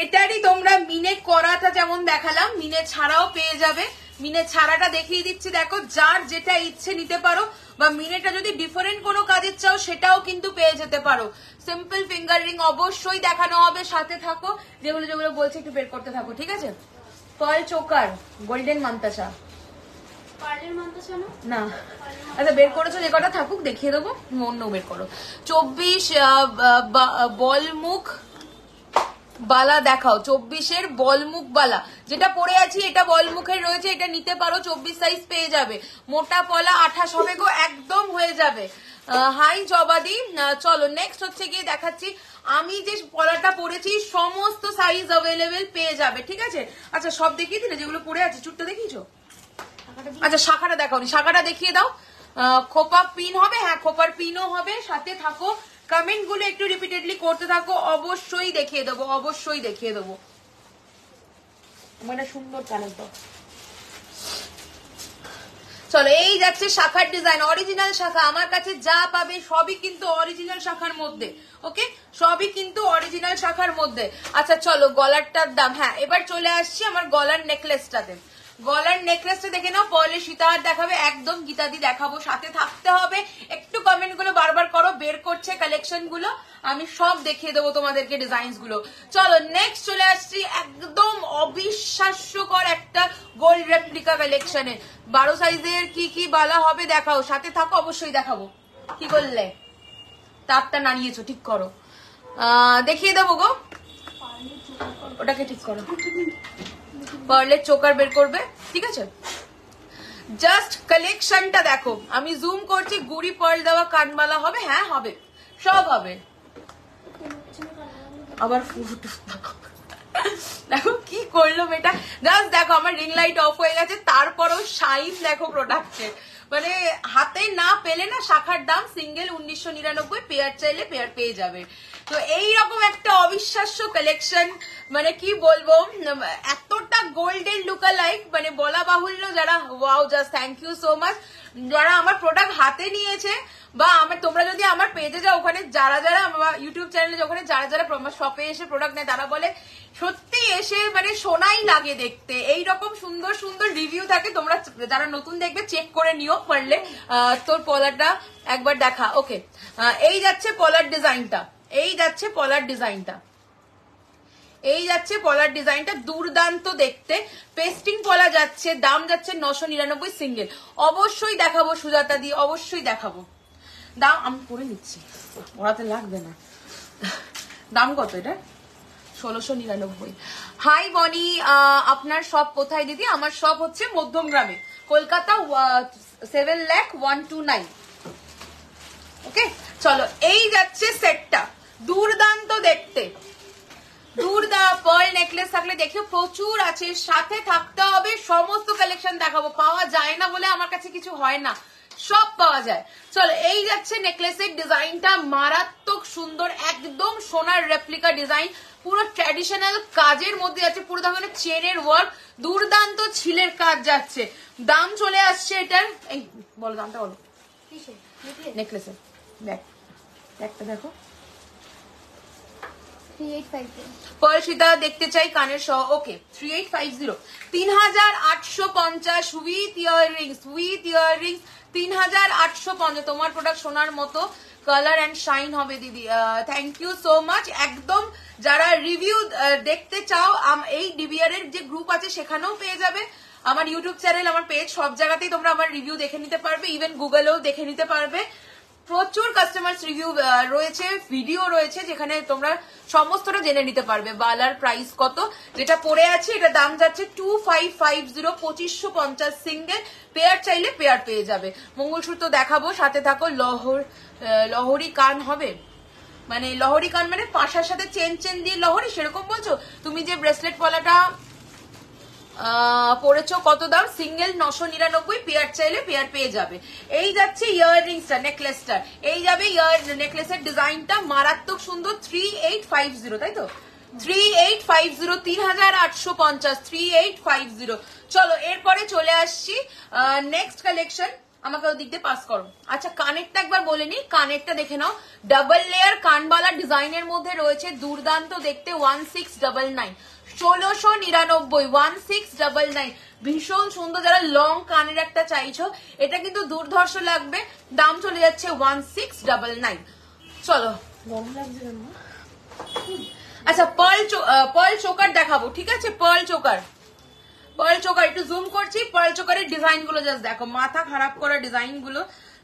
এটারই তোমরা মিনে করাটা যেমন দেখালাম, মিনে ছাড়াও পেয়ে যাবে। মিনে ছাড়াটা দেখিয়ে দিচ্ছি, দেখো যার যেটা ইচ্ছে নিতে পারো, বা মিনেটা যদি ডিফারেন্ট কোনো কাজের চাও সেটাও কিন্তু পেয়ে যেতে পারো। সিম্পল ফিঙ্গার রিং অবশ্যই দেখানো হবে, সাথে থাকো, যেগুলো যেগুলো বলছে একটু বের করতে থাকো, ঠিক আছে। পার্ল চোকার গোল্ডেন মান্তাসা, না আচ্ছা বের করেছো যে কটা থাকুক দেখিয়ে দেবো, অন্য বের করো। 24 বলমুখ বালা দেখাও, 24-এর বলমুখ বালা যেটা পরে আছি এটা বলমুখের রয়েছে, এটা নিতে পারো, 24 সাইজ পেয়ে যাবে। মোটা পলা 28 হবে গো, একদম হয়ে যাবে। হাই জবাদি। চলো নেক্সট হচ্ছে গিয়ে দেখাচ্ছি, আমি যে পলাটা পরেছি সমস্ত সাইজ অ্যাভেলেবেল পেয়ে যাবে, ঠিক আছে। আচ্ছা সব দেখিয়ে দিলে, যেগুলো পরে আছে চুটটা দেখিয়েছো, আচ্ছা শাখাটা দেখাওনি, শাখাটা দেখিয়ে দাও। খোপা পিন হবে, হ্যাঁ খোপার পিনও হবে, সাথে থাকো, কমেন্ট গুলো একটু রিপিটেডলি করতে থাকো, অবশ্যই দেখিয়ে দেবো, অবশ্যই দেখিয়ে দেবো। মানে সুন্দর চ্যানেল তো। চলো এই যাচ্ছে শাখার ডিজাইন, অরিজিনাল শাখা, আমার কাছে যা পাবে সবই কিন্তু অরিজিনাল শাখার মধ্যে, ওকে, সবই কিন্তু অরিজিনাল শাখার মধ্যে। আচ্ছা চলো গলারটার দাম, হ্যাঁ এবার চলে আসছি আমার গলার নেকলেসটাতে। গলার নেকলেসটা দেখে নাও, পরে সীতাহার দেখাবে, একদম গীতাদি দেখাবো, সাথে থাকতে হবে। একটু কমেন্ট গুলো বারবার করো, বের করছে কালেকশন গুলো, আমি সব দেখিয়ে দেবো তোমাদেরকে ডিজাইন গুলো। চলো নেক্সট চলে আসছি একদম অবিশ্বাস্যকর একটা গোল্ড রেপ্লিকা কালেকশনে। 12 সাইজের কি কি বালা হবে দেখাও, সাথে থাকো, অবশ্যই দেখাবো। কি করলে তারটা নাড়িয়েছো, ঠিক করো, দেখিয়ে দেবো গো, ওটাকে ঠিক করো। পার্লের চোকার বের করবে, ঠিক আছে। জাস্ট কালেকশনটা দেখো, আমি জুম করছি, গুড়ি পার্ল দেওয়া কানবালা হবে, হ্যাঁ হবে, সব হবে। আবার দেখো কি করলো মেয়েটা, জাস্ট দেখো আমার রিং লাইট অফ হয়ে গেছে, তারপরেও শাইন দেখো প্রোডাক্টের, মানে হাতে না পেলে না। শাখার দাম সিঙ্গেল 1999, পেয়ার চাইলে পেয়ার পেয়ে যাবে। তো এইরকম একটা অবিশ্বাস্য কালেকশন, মানে কি বলবো, এতটা গোল্ডেন লুকালাইক, মানে বলা বাহুল্য। যারা wow, just thank you so much যারা আমার প্রোডাক্ট হাতে নিয়েছে, বা আমার তোমরা যদি আমার পেজে যাও, ওখানে যারা যারা ইউটিউব চ্যানেলে ওখানে যারা যারা শপে এসে প্রোডাক্ট নেয়, তারা বলে সত্যি এসে মানে সোনাই লাগে দেখতে, এইরকম সুন্দর সুন্দর রিভিউ থাকে। তোমরা যারা নতুন দেখবে চেক করে নিও পারলে। তোর পলারটা একবার দেখা, ওকে। এই যাচ্ছে পলার ডিজাইনটা, এই যাচ্ছে পলার ডিজাইনটা, এই যাচ্ছে পলার ডিজাইনটা, দুর্দান্ত দেখতে। পেস্টিং পলা যাচ্ছে, দাম যাচ্ছে 999 সিঙ্গেল। অবশ্যই দেখাবো সুজাতা দি, অবশ্যই দেখাবো। দাম আমি পরে নিচ্ছি, পড়াতে লাগবে না। দাম কত এটা? 1699। হাই বনি, আপনার শপ কোথায় দিদি? আমার শপ হচ্ছে মধ্যমগ্রামে, কলকাতা 7,01,229। ওকে চলো এই যাচ্ছে সেটটা, দুর্দান্ত দেখতে, পার্ল নেকলেস থাকলে দেখিও, প্রচুর আছে, সাথে থাকতে হবে। সমস্ত কালেকশন দেখাবো, পাওয়া যায় না বলে আমার কাছে কিছু হয় না, সব পাওয়া যায়। চলো এই যাচ্ছে নেকলেসের ডিজাইনটা, মারাত্মক সুন্দর, একদম সোনার রেপ্লিকা ডিজাইন, পুরো ট্র্যাডিশনাল কাজের মধ্যে যাচ্ছে, পুরো দেখো চেনের ওয়ার্ক, দুর্দান্ত ছিলের কাজ যাচ্ছে। দাম চলে আসছে এটার, এই বলো দামটা বলো নেকলেসের। ব্যাগটা দেখো, 3850 পার্ল সীতা দেখতে চাই কানের সহ, ওকে 3850, 3850 উইথ ইয়াররিংস, 3850। তোমার প্রোডাক্ট সোনার মতো কালার এন্ড শাইন হবে দিদি, থ্যাংক ইউ সো মাচ। একদম যারা রিভিউ দেখতে চাও, এই ডিবিআর এর যে গ্রুপ আছে সেখানেও পেয়ে যাবে, আমার ইউটিউব চ্যানেল, আমার পেজ, সব জায়গাতেই তোমরা আমার রিভিউ দেখে নিতে পারবে, ইভেন গুগলেও দেখে নিতে পারবে। প্রচুর কাস্টমার্স রিভিউ রয়েছে, ভিডিও রয়েছে, যেখানে তোমরা সমস্তটা জেনে নিতে পারবে। বালার প্রাইস কত, যেটা পরে আছে এটা দাম যাচ্ছে 2550, 2550 সিঙ্গেল। পেয়ার চাইলে পেয়ার পেয়ে যাবে। মঙ্গলসূত্র দেখাবো, সাথে থাকো। লহরি কান হবে, মানে লহরি কান মানে পাশার সাথে চেন চেন দিয়ে লহরি, সেরকম বলছো? তুমি যে ব্রেসলেট পলাটা পড়েছো কত দাম? সিঙ্গেল 999, পেয়ার চাইলে পেয়ার পেয়ে যাবে। এই যাচ্ছে ইয়াররিংসটা, নেকলেসটা, এই যাবে নেকলেসের ডিজাইনটা মারাত্মক সুন্দর। 3850, তাই তো? 3850, 3850, 3850। চলো এরপরে চলে আসছি নেক্সট কালেকশন। আমাকে ওদিক দিয়ে পাস করো। আচ্ছা, কানেরটা একবার বলে নি, কানেরটা দেখে নাও। ডাবল লেয়ার কানবালা ডিজাইনের মধ্যে রয়েছে, দুর্দান্ত দেখতে। 1699, 1699, 1699, ভীষণ সুন্দর। যারা লং কানের একটা চাইছো, এটা কিন্তু দুর্ধর্ষ লাগবে। দাম চলে যাচ্ছে 1699। চলো, আচ্ছা পার্ল চোকার দেখাবো, ঠিক আছে? পার্ল চোকার একটু জুম করছি। পার্ল চোকারের ডিজাইন গুলো জাস্ট দেখো, মাথা খারাপ করা ডিজাইন গুলো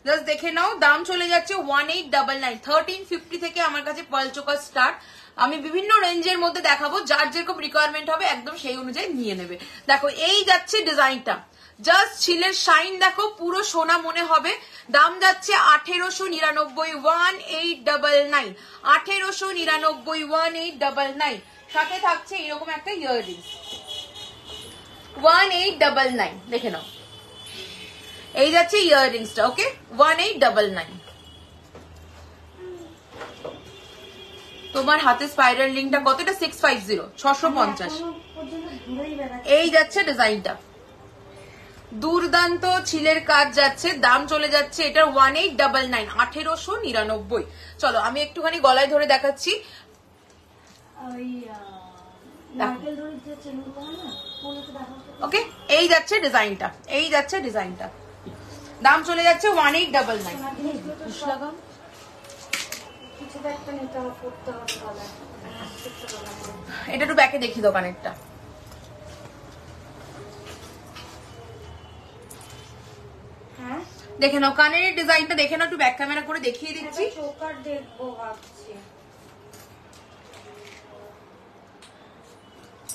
জাস্ট দেখে নাও। দাম চলে যাচ্ছে 1899, 1350 থেকে আমার কাছে পার্ল চোকার স্টার্ট। আমি বিভিন্ন রেঞ্জের মধ্যে দেখাবো, যার যেরকম রিকোয়ারমেন্ট হবে একদম সেই অনুযায়ী নিয়ে নেবে। দেখো এই যাচ্ছে ডিজাইনটা, জাস্ট ছিলের শাইন দেখো, পুরো সোনা মনে হবে। দাম যাচ্ছে 1899, 1899, 1899, 1899। সাথে থাকছে এরকম একটা ইয়াররিংস, 1899। দেখে নাও, এই যাচ্ছে ইয়াররিংসটা। ওকে, 1899। তোমার হাতে স্পাইরাল লিংকটা কত? এটা 650, 650। এই যাচ্ছে ডিজাইনটা, দুর্দান্ত ছিলের কাজ যাচ্ছে। দাম চলে যাচ্ছে এটা 1899, 1899। চলো আমি একটুখানি গলায় ধরে দেখাচ্ছি। ওকে, এই যাচ্ছে ডিজাইনটা, এই যাচ্ছে ডিজাইনটা। দাম চলে যাচ্ছে 1899। এটা একটু ব্যাকে দেখি দোকানেরটা। দেখে নাও কানের ডিজাইনটা, দেখে নাও, একটু ব্যাক ক্যামেরা করে দেখিয়ে দিচ্ছি।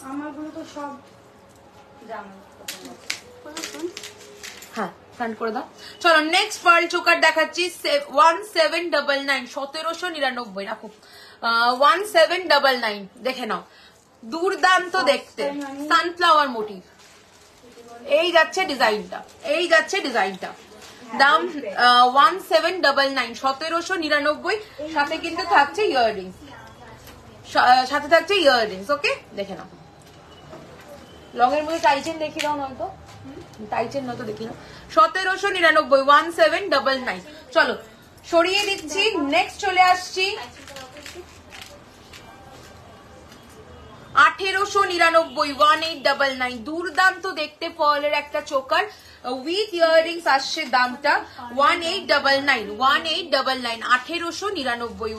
আমারগুলো তো সব জানো। হ্যাঁ, ফ্রন্ট করে দাও। চলো নেক্সট পার্ল চোকার দেখাচ্ছি, 1799, 1799 রাখো, 1799। দেখে নাও, দুর্দান্ত দেখতে, সানফ্লাওয়ার মোটিভ। এই যাচ্ছে ডিজাইনটা, এই যাচ্ছে ডিজাইনটা। দাম 1799, 1799। সাথে কিন্তু থাকছে ইয়াররিংস, সাথে থাকছে ইয়াররিংস। ওকে, দেখে নাও। লং এর মধ্যে টাইচেন দেখিয়ে দাও, নয়তো টাইচেন নয়তো দেখি নাও। 1799, 1799। চলো সরিয়ে দিচ্ছি, নেক্সট চলে আসছি 1899, 1899। দুর্দান্ত দেখতে পার্লের একটা চোকার উইথ ইয়াররিংস আসছে। দামটা 1899, 1899, 1899,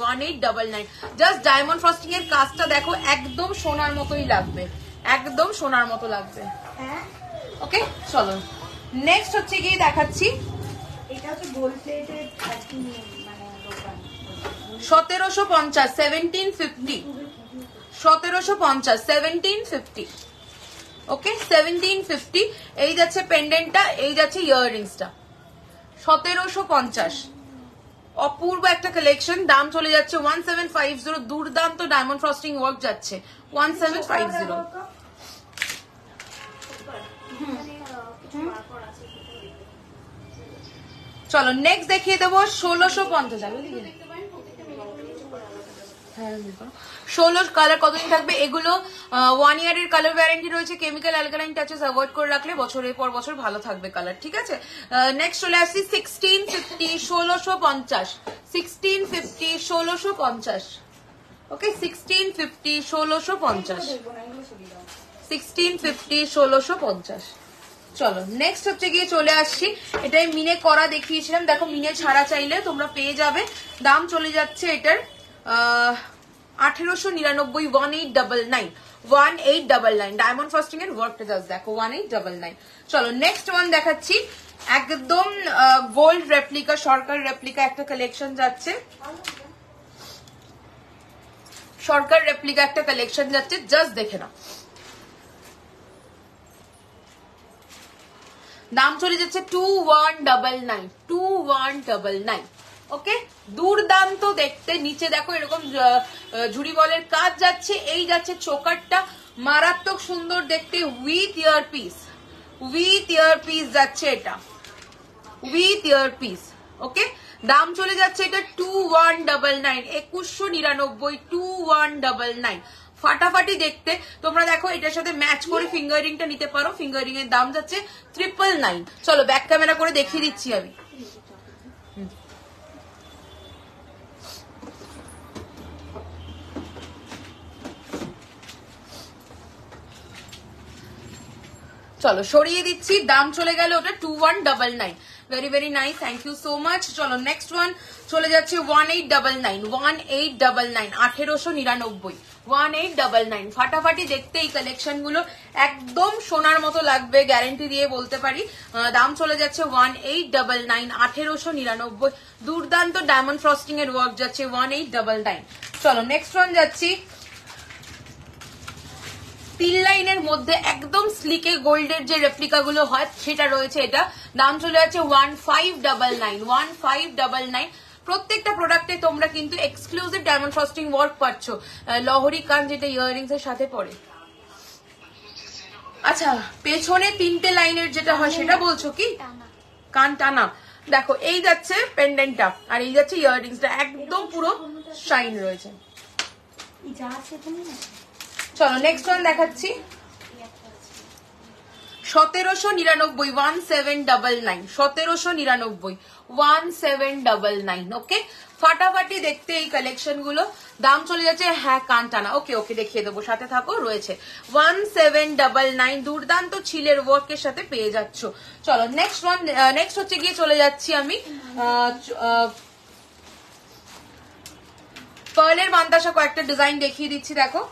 1899। জাস্ট ডায়মন্ড ফ্রস্টিং এর কাজটা দেখো, একদম সোনার মতোই লাগবে, একদম সোনার মতো লাগবে। ওকে, চলো নেক্সট হচ্ছে গিয়ে দেখাচ্ছি, এটা হচ্ছে গোল্ড প্লেটেড মানে দোকান। 1750, 1750, 1750, 1750। ওকে, 1750। এই যাচ্ছে পেন্ডেন্টটা, এই যাচ্ছে ইয়াররিংসটা। 1750, অপূর্ব একটা কালেকশন। দাম চলে যাচ্ছে 1750। দুর্দান্ত ডায়মন্ড ফ্রস্টিং ওয়ার্ক যাচ্ছে 1750। চলো নেক্সট দেখিয়ে দেবো 1650। 16 কালার কতদিন থাকবে? এগুলো 1 ইয়ারের কালার গ্যারান্টি রয়েছে। কেমিক্যাল অ্যালকালাইন টাচেস অ্যাভয়েড করে রাখলে বছরের পর বছর ভালো থাকবে কালার, ঠিক আছে? নেক্সট চলে আসছি 1650, 1650, 1650, 1650। ওকে, 1650, 1650, 1650, 1650। চলো নেক্সট হচ্ছে গিয়ে চলে আসছি, এটাই মিনে করা দেখিয়েছিলাম। দেখো মিনে ছাড়া চাইলে তোমরা পেয়ে যাবে। দাম চলে যাচ্ছে এটার 1899, 1899, 1899 ডায়মন্ড ফাস্টিং এর ওয়ার্কটা জাস্ট দেখো 1899। চলো নেক্সট ওয়ান দেখাচ্ছি, একদম গোল্ড রেপ্লিকা, সরকার রেপ্লিকা একটা কালেকশন যাচ্ছে, সরকার রেপ্লিকা একটা কালেকশন যাচ্ছে, জাস্ট দেখে নাও। দাম চলে যাচ্ছে 2199, 2199। ওকে, দুর্দান্ত দেখতে। নিচে দেখো এরকম ঝুড়ি বলের কাজ যাচ্ছে, এই যাচ্ছে চোকারটা, মারাত্মক সুন্দর দেখতে, with year piece, with year piece যাচ্ছে এটা, উইথ ইয়ার পিস। ওকে, দাম চলে যাচ্ছে এটা 2199, 2199, 2199। ফাটাফাটি দেখতে। তোমরা দেখো এটার সাথে ম্যাচ করে ফিঙ্গারিংটা নিতে পারো, ফিঙ্গারিং এর দাম যাচ্ছে 999। চলো ব্যাক ক্যামেরা করে দেখিয়ে দিচ্ছি আমি। চলো সরিয়ে দিচ্ছি, দাম চলে গেল ওটা 2199। Very very nice, thank you so much. চলো নেক্সট ওয়ান চলে যাচ্ছে 1899, 1899, 1899, 1899। ফাটাফাটি দেখতে এই কালেকশন গুলো, একদম সোনার মতো লাগবে, গ্যারেন্টি দিয়ে বলতে পারি। দাম চলে যাচ্ছে 1899, 1899। দুর্দান্ত ডায়মন্ড ফ্রস্টিং এর ওয়ার্ক যাচ্ছে 1899। চলো নেক্সট ওয়ান যাচ্ছি, তিন লাইনের মধ্যে একদম স্লিকে গোল্ডের যে রেপ্লিকা গুলো হয় সেটা রয়েছে এটা। দাম চলে যাচ্ছে 1599, 1599। প্রত্যেকটা প্রোডাক্টে তোমরা কিন্তু এক্সক্লুসিভ ডায়মন্ড ফ্রস্টিং ওয়ার্ক পাচ্ছ, লহরি কান যেটা ইয়াররিংস এর সাথে পরে। আচ্ছা, পেছনে তিনটে লাইনের যেটা হয় সেটা বলছো কি? কান টানা। দেখো এই যাচ্ছে পেন্ডেন্টটা, আর এই যাচ্ছে ইয়াররিংসটা, একদম পুরো শাইন রয়েছে। চলো নেক্সট ওয়ান দেখাচ্ছি, 1799, 1799, 1799, 1799। ওকে, ফাটাফাটি দেখতে এই কালেকশন গুলো। দাম চলে যাচ্ছে, হ্যাঁ কান টানা, ওকে ওকে দেখিয়ে দেবো, সাথে থাকো, রয়েছে 1799। দুর্দান্ত ছিলের ওয়ার্কের সাথে পেয়ে যাচ্ছ। চলো নেক্সট ওয়ান, নেক্সট হচ্ছে গিয়ে চলে যাচ্ছি আমি পার্লের মান্তাসা, কয়েকটা ডিজাইন দেখিয়ে দিচ্ছি দেখো।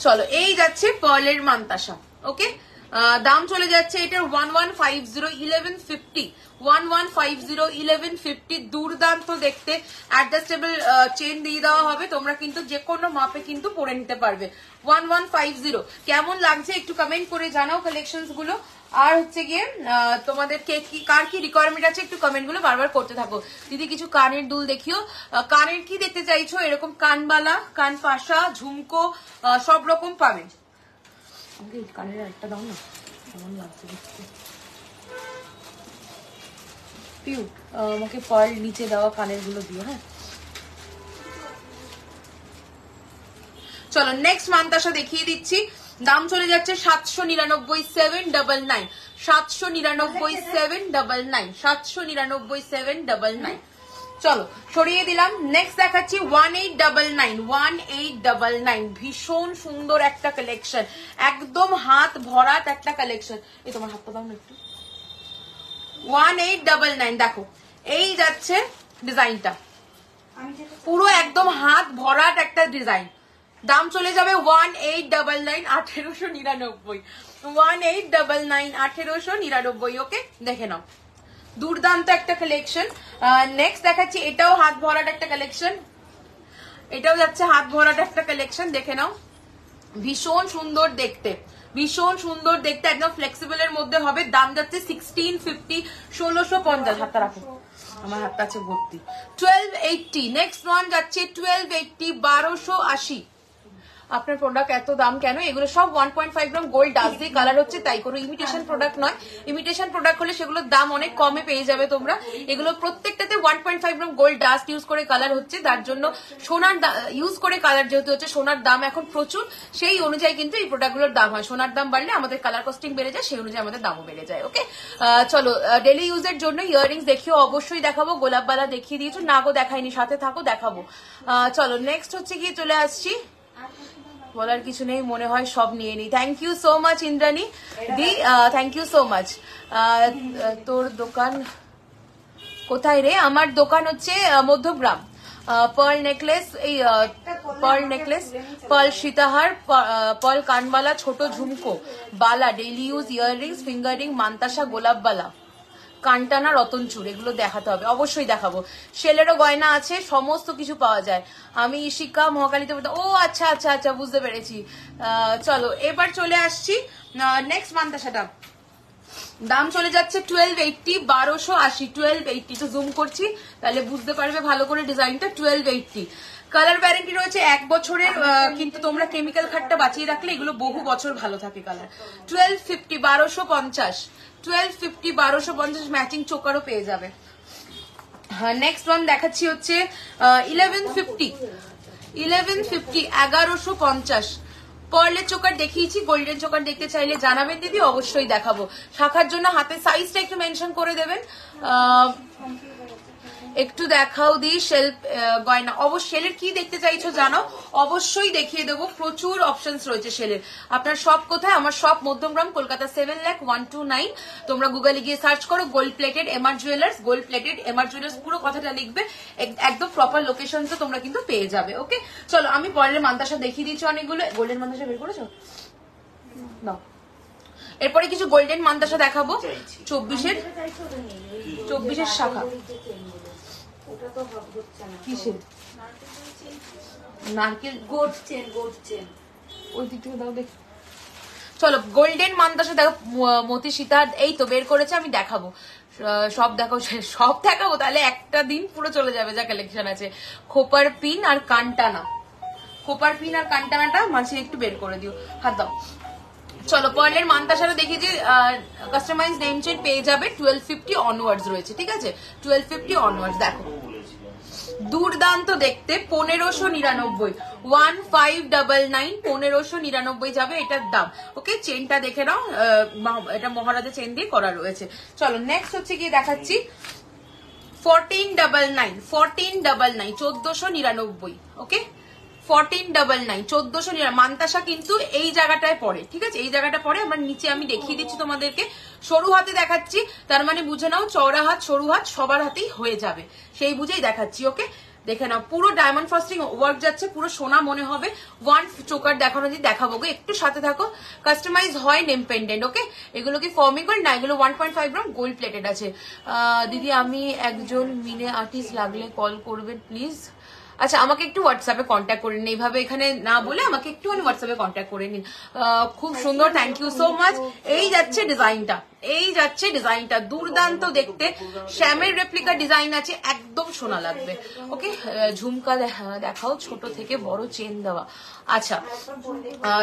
চলো এই যাচ্ছে পার্লের মান্তাসা। ওকে, দাম চলে যাচ্ছে এটার 1150, 1150, 1150, 1150। দুর্দান্ত দেখতে, অ্যাডজাস্টেবল চেন দিয়ে দেওয়া হবে, তোমরা কিন্তু যে কোনো মাপে কিন্তু পরে নিতে পারবে। 1150 কেমন লাগছে একটু কমেন্ট করে জানাও কালেকশনস গুলো। আর হচ্ছে গিয়ে তোমাদের কার কি রিকোয়ারমেন্ট আছে একটু কমেন্ট গুলো বারবার করতে থাকো। দিদি কিছু কানের দুল দেখিও, কানের কি দেখতে চাইছো? এরকম কানবালা, কান পাশা, ঝুমকো সব রকম পাবে। কানের একটা দাও না, কেমন লাগছে দেখতে। পিউ আমাকে পার্ল নিচে দেওয়া কানের গুলো দিও, হ্যাঁ। চলো নেক্সট মান্তাসা দেখিয়ে দিচ্ছি। দাম চলে যাচ্ছে 799, 799, 799, 799, 799, 799। চলো সরিয়ে দিলাম। নেক্সট দেখাচ্ছি 1899, 1899। ভীষণ সুন্দর একটা কালেকশন, একদম হাত ভরাট একটা কালেকশন। এই তোমার হাতটা দাও না একটু। 1899 দেখো এই যাচ্ছে ডিজাইনটা, পুরো একদম হাত ভরাট একটা ডিজাইন। দাম চলে যাবে 1899, 1899, 1899, 1899। ওকে, দেখে নাও, দুর্দান্ত একটা কালেকশন। নেক্সট দেখাচ্ছি, এটাও হাত ভরাট একটা কালেকশন, এটাও যাচ্ছে হাত ভরাট একটা কালেকশন, দেখে নাও। ভীষণ সুন্দর দেখতে, ভীষণ সুন্দর দেখতে, একদম ফ্লেক্সিবল এর মধ্যে হবে। দাম যাচ্ছে 1650, 1650। হাতটা রাখো, আমার হাতটা আছে ভর্তি। 1280। নেক্সট ওয়ান যাচ্ছে 1280, 1280। আপনার প্রোডাক্ট এত দাম কেন? এগুলো সব 1.5 গ্রাম গোল্ড ডাস্ট দিয়ে কালার হচ্ছে, তাই কোনো ইমিটেশন প্রোডাক্ট নয়। ইমিটেশন প্রোডাক্ট হলে সেগুলোর দাম অনেক কমে পেয়ে যাবে তোমরা। এগুলো প্রত্যেকটাতে 1.5 গ্রাম গোল্ড ডাস্ট ইউজ করে কালার হচ্ছে, তার জন্য সোনার ইউজ করে কালার যেহেতু হচ্ছে, সোনার দাম এখন প্রচুর, সেই অনুযায়ী কিন্তু এই প্রোডাক্টগুলোর দাম হয়। সোনার দাম বাড়লে আমাদের কালার কস্টিং বেড়ে যায়, সেই অনুযায়ী আমাদের দামও বেড়ে যায়। ওকে, চলো ডেলি ইউজের জন্য ইয়াররিংস দেখিও, অবশ্যই দেখাবো। গোলাপবালা দেখিয়ে দিয়েছো, নাগো দেখাইনি, সাথে থাকো, দেখাবো। চলো নেক্সট হচ্ছে গিয়ে চলে আসছি, বলার কিছু নেই, মনে হয় সব নিয়ে নি। Thank you so much Indrani দি, থ্যাংক ইউ সো মাচ। তোর দোকান কোথায় রে? আমার দোকান হচ্ছে মধ্যগ্রাম, পার্ল নেকলেস, এই পার্ল নেকলেস, পার্ল সীতাহার, পার্ল কানবালা, ছোট ঝুমকো, বালা, daily use, earrings, finger ring, মান্তাসা, গোলাপ বালা, কানটানা, রতনচুর, এগুলো দেখাতে হবে, অবশ্যই দেখাবো। শেলেরও গয়না আছে, সমস্ত কিছু পাওয়া যায়। আমি ইশিকা মহাকালীতে, ও আচ্ছা আচ্ছা আচ্ছা, বুঝতে পেরেছি। চলো এবার চলে আসছি নেক্সট মান্তাসাটা। দাম চলে যাচ্ছে 1280, 1280, 1280। তো জুম করছি তাহলে বুঝতে পারবে ভালো করে ডিজাইনটা। 1280 কালার গ্যারান্টি রয়েছে 1 বছরের, কিন্তু তোমরা কেমিক্যাল খাটটা বাঁচিয়ে রাখলে এগুলো বহু বছর ভালো থাকে কালার। 1250, 1250, 1250, 1250, ম্যাচিং চোকারও পেয়ে যাবে। হ্যাঁ, নেক্সট ওয়ান দেখাচ্ছি হচ্ছে 1150, 1150, 1150। পার্লের চোকার দেখিয়েছি, গোল্ডেন চোকার দেখতে চাইলে জানাবেন দিদি, অবশ্যই দেখাবো। শাখার জন্য হাতের সাইজটা একটু মেনশন করে দেবেন। একটু দেখাও দি শেল্ফ গয়না, অবশ্য শেলের কি দেখতে চাইছো জানো, অবশ্যই দেখিয়ে দেবো। প্রচুর অপশনস রয়েছে শেলের। আপনার সব কোথায়? আমার সব মধ্যমগ্রাম, কলকাতা 7,0129। তোমরা গুগলে গিয়ে সার্চ করো gold plated MR jewellers, gold plated MR jewellers, পুরো কথাটা লিখবে, একদম প্রপার লোকেশন তো তোমরা কিন্তু পেয়ে যাবে। ওকে, চলো আমি পরের মান্তাসা দেখিয়ে দিচ্ছি অনেকগুলো। গোল্ডেন মান্তাসা বের করেছো না? এরপরে কিছু গোল্ডেন মান্তাসা দেখাবো 24-এর শাখা। কিসের নারকেল? গোট চেন, গোট চেন, ওই দিক থেকে দাও দেখি। চলো গোল্ডেন মান্তাসা দেখো, মতি সীতা, এই তো বের করেছে, আমি দেখাবো। সব দেখো, সব দেখাবো তাহলে একটা দিন পুরো চলে যাবে যা কালেকশন আছে। খোপার পিন আর কানটানা, খোপার পিন আর কানটানাটা মাঝে একটু বের করে দিও, হাত দাও। চলো পার্লের মান্তাসারা দেখি যে কাস্টমাইজ নেম চেন পেয়ে যাবে। 1250 অনওয়ার্ডস রয়েছে, ঠিক আছে? 1250 অনওয়ার্ডস। দেখো দুর্দান্ত দেখতে, 1599, 1599, 1599 যাবে এটার দাম। ওকে, চেনটা দেখে নাও, এটা মহারাজা চেন দিয়ে করা রয়েছে। চলো নেক্সট হচ্ছে গিয়ে দেখাচ্ছি 1499, 1499, 1499। ওকে, 1499, 1499। মান্তাসা কিন্তু এই জায়গাটায় পড়ে, ঠিক আছে? এই জায়গাটা পড়ে। আমার নিচে আমি দেখিয়ে দিচ্ছি তোমাদেরকে, সরু হাতে দেখাচ্ছি, তার মানে বুঝে নাও চওড়া হাত সরু হাত সবার হাতেই হয়ে যাবে, সেই বুঝেই দেখাচ্ছি। ওকে, দেখে নাও পুরো ডায়মন্ড ফ্রস্টিং ওয়ার্ক যাচ্ছে, পুরো সোনা মনে হবে। ওয়ান চোকার দেখানো যদি দেখাবো গো, একটু সাথে থাকো। কাস্টমাইজ হয় নেম পেন্ডেন্ট। ওকে, এগুলো কি ফর্মিং গোল্ড না, এগুলো 1.5 গ্রাম গোল্ড প্লেটেড আছে। দিদি আমি একজন মিনে আর্টিস্ট, লাগলে কল করবেন প্লিজ। আচ্ছা, আমাকে একটু হোয়াটসঅ্যাপে কন্ট্যাক্ট করে নিন, এইভাবে এখানে না বলে আমাকে একটুখানি হোয়াটসঅ্যাপে কন্ট্যাক্ট করে নিন। খুব সুন্দর, থ্যাংক ইউ সো মাচ। এই যাচ্ছে ডিজাইনটা, এই যাচ্ছে ডিজাইনটা, দুর্দান্ত দেখতে। শ্যামের রেপ্লিকা ডিজাইন আছে, একদম সোনা লাগবে। ওকে, ঝুমকা দেখাও, ছোট থেকে বড় চেন দেওয়া। আচ্ছা,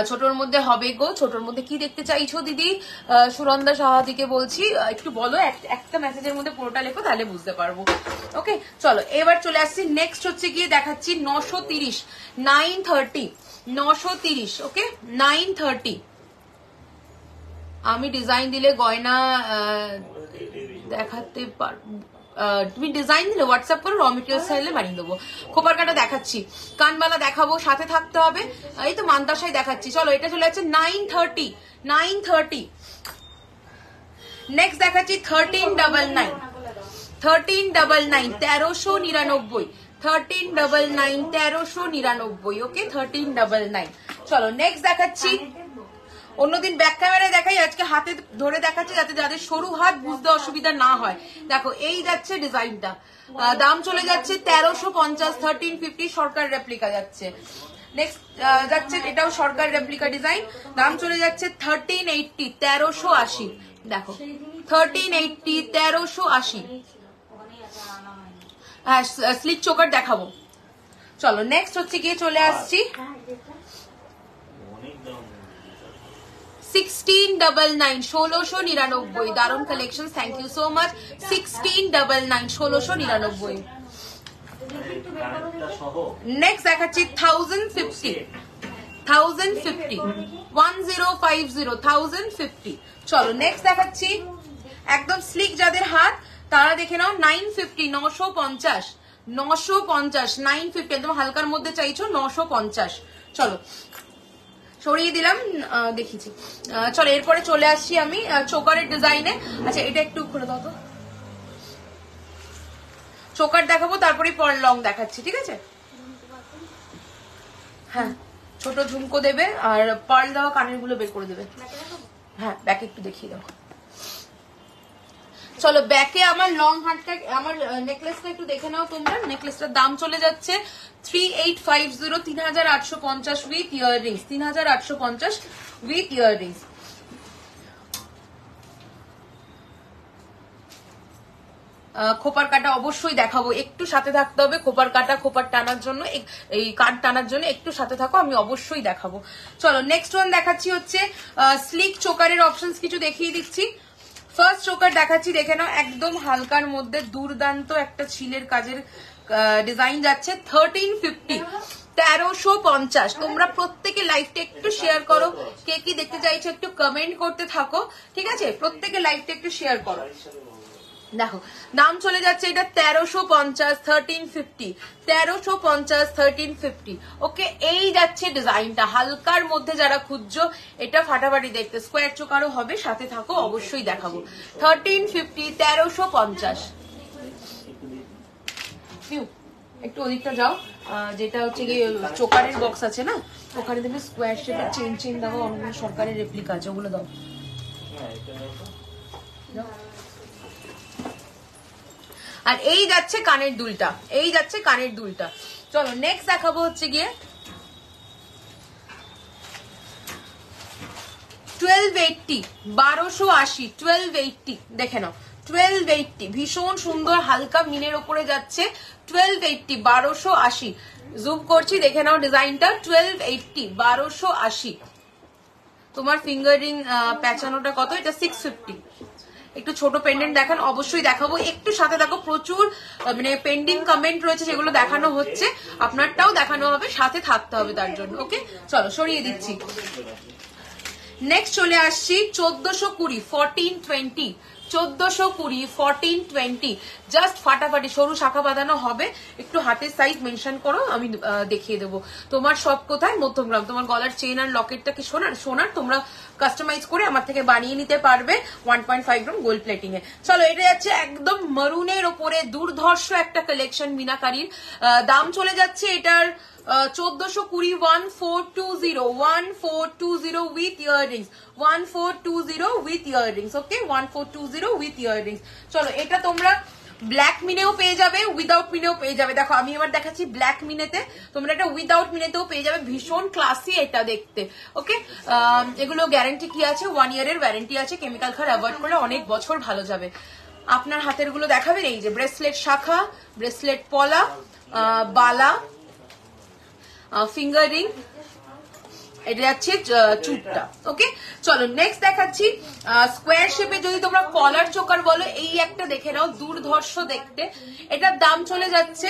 ছোটর মধ্যে হবে গো, ছোটর মধ্যে কি দেখতে চাইছো দিদি? সুরন্দা সাহাদিকে বলছি, একটু বলো, একটা মেসেজের মধ্যে পুরোটা লেখো, তাহলে বুঝতে পারবো। ওকে, চলো এবার চলে আসছি। নেক্সট হচ্ছে গিয়ে দেখাচ্ছি 930, 930, 930। ওকে, 930। আমি ডিজাইন দিলে গয়না দেখাতে পারবো, তুমি ডিজাইন দিলে হোয়াটসঅ্যাপ করো, র মেটেরিয়াল চাইলে বানিয়ে দেবো। খোপার কাটা দেখাচ্ছি, কানবালা দেখাবো, সাথে থাকতে হবে। এই তো মান্তাসাই দেখাচ্ছি। চলো এটা চলে যাচ্ছে 930, 930। নেক্সট দেখাচ্ছি 1399, 1399, 1399, 1399, 1399। ওকে, 1399। চলো নেক্সট দেখাচ্ছি, অন্যদিন ব্যাক ক্যামেরায় দেখাই, আজকে হাতে ধরে দেখাচ্ছি যাতে যাদের সরু হাত বুঝতে অসুবিধা না হয়। দেখো এই যাচ্ছে ডিজাইনটা, দাম চলে যাচ্ছে 1350, 1350, সরকার রেপ্লিকা যাচ্ছে। নেক্সট যাচ্ছে এটাও সরকার রেপ্লিকা ডিজাইন, দাম চলে যাচ্ছে 1380, 1380। দেখো 1380, 1380। হ্যাঁ, স্লিট চোকার দেখাবো। চলো নেক্সট হচ্ছে গিয়ে চলে আসছি 1699, 1699। দারুণ collection, thank you so much. 1699, 1699। Next দেখাচ্ছি 1050, 1050, 1050, 1050। চলো নেক্সট দেখাচ্ছি একদম স্লিক যাদের হাত তারা দেখে নাও 950, 950, 950, 950। একদম হালকার মধ্যে চাইছো 950। চলো সরিয়ে দিলাম, দেখিছি। চলো এরপরে চলে আসছি আমি চোকারের ডিজাইনে। আচ্ছা এটা একটু খুলে দাও তো। চোকার দেখাবো, তারপরে লং দেখাচ্ছি, ঠিক আছে? হ্যাঁ, ছোট ঝুমকো দেবে আর পার্ল দেওয়া কানের গুলো বের করে দেবে। হ্যাঁ, ব্যাকে একটু দেখিয়ে দাও। চলো ব্যাকে আমার লং হারটা, আমার নেকলেসটা একটু দেখে নাও তোমরা। নেকলেসটার দাম চলে যাচ্ছে 3850, 3850 উইথ ইয়াররিংস, 3850 উইথ ইয়াররিংস। খোপার কাটা অবশ্যই দেখাবো, একটু সাথে থাকতে হবে। খোপার কাটা, খোপার টানার জন্য, এই কাট টানার জন্য একটু সাথে থাকো, আমি অবশ্যই দেখাবো। চলো নেক্সট ওয়ান দেখাচ্ছি হচ্ছে স্লিক চোকারের অপশনস কিছু দেখিয়ে দিচ্ছি। ফার্স্ট চোকার দেখাচ্ছি, দেখে নাও, একদম হালকার মধ্যে দুর্দান্ত একটা ছিলের কাজের ডিজাইন যাচ্ছে। 1350, 1350। তোমরা প্রত্যেকে লাইভটা একটু শেয়ার করো, কে কি দেখতে চাইছো একটু কমেন্ট করতে থাকো, ঠিক আছে? প্রত্যেকে লাইভটা একটু শেয়ার করো। দেখো দাম চলে যাচ্ছে এটা 1350, 1350, 1350, 1350। ওকে, এই যাচ্ছে ডিজাইনটা হালকার মধ্যে। যারা খুঁজছো এটা ফাটাফাটি দেখতে, স্কোয়ার চোকারও হবে, সাথে থাকো, অবশ্যই দেখাবো। 1350, 1350। একটু ওদিকটা যাও, যেটা হচ্ছে কি চোকারের বক্স আছে না, ওখানে দেখবে স্কোয়ার শেপের চেন চেন দেওয়া অন্য সরকারের রেপ্লিকা আছে, ওগুলো দাও। আর এই যাচ্ছে কানের দুলটা, এই যাচ্ছে কানের দুলটা। চলো নেক্সট দেখাবো হচ্ছে গিয়ে 1280, 1280, 1280। দেখে নাও 1280, ভীষণ সুন্দর হালকা মিনের ওপরে যাচ্ছে। 1280, 1280। জুম করছি, দেখে নাও ডিজাইনটা। 1280, 1280। তোমার ফিঙ্গার রিং প্যাচানোটা কত? এটা 650। একটু ছোট পেন্ডেন্ট দেখান, অবশ্যই দেখাবো, একটু সাথে দেখো। প্রচুর মানে পেন্ডিং কমেন্ট রয়েছে, যেগুলো দেখানো হচ্ছে, আপনারটাও দেখানো হবে, সাথে থাকতে হবে তার জন্য। ওকে, চলো সরিয়ে দিচ্ছি। নেক্সট চলে আসছি 1420, 1420, 1420, 1420। জাস্ট ফাটাফাটি সরু শাখা বাঁধানো হবে। একটু হাতের সাইজ মেনশন করো, আমি দেখিয়ে দেবো। তোমার সব কোথায়? মধ্যমগ্রাম। তোমার গলার চেন আর লকেটটা কি সোনার তোমরা কাস্টমাইজ করে আমার থেকে বানিয়ে নিতে পারবে 1.5 গ্রাম গোল্ড প্লেটিং এ। চলো এটা যাচ্ছে একদম মারুনের ওপরে দুর্ধর্ষ একটা কালেকশন মিনাকারির। দাম চলে যাচ্ছে এটার 1420, 1420, 1420 with earrings, 1420 with earrings. Okay, 1420 with earrings. চলো এটা তোমরা ব্ল্যাক মিনেও পেয়ে যাবে, উইদাউট মিনেও পেয়ে যাবে। দেখো আমি এবার দেখাচ্ছি ব্ল্যাক মিনেতে, তোমরা এটা উইদাউট মিনেতেও পেয়ে যাবে। ভীষণ ক্লাসি এটা দেখতে। ওকে, এগুলো গ্যারান্টি কি আছে? 1 ইয়ারের ওয়ারেন্টি আছে। কেমিক্যাল খার অ্যাভয়েড করলে অনেক বছর ভালো যাবে। আপনার হাতের গুলো দেখাবেন, এই যে ব্রেসলেট শাখা, ব্রেসলেট পলা, বালা, ফিঙ্গার রিং, এটা যাচ্ছে চুটটা। ওকে, চলো নেক্সট দেখাচ্ছি স্কোয়ার শেপে। যদি তোমরা কলার চোকার বলো, এই একটা দেখে নাও, দুর্ধর্ষ দেখতে। এটার দাম চলে যাচ্ছে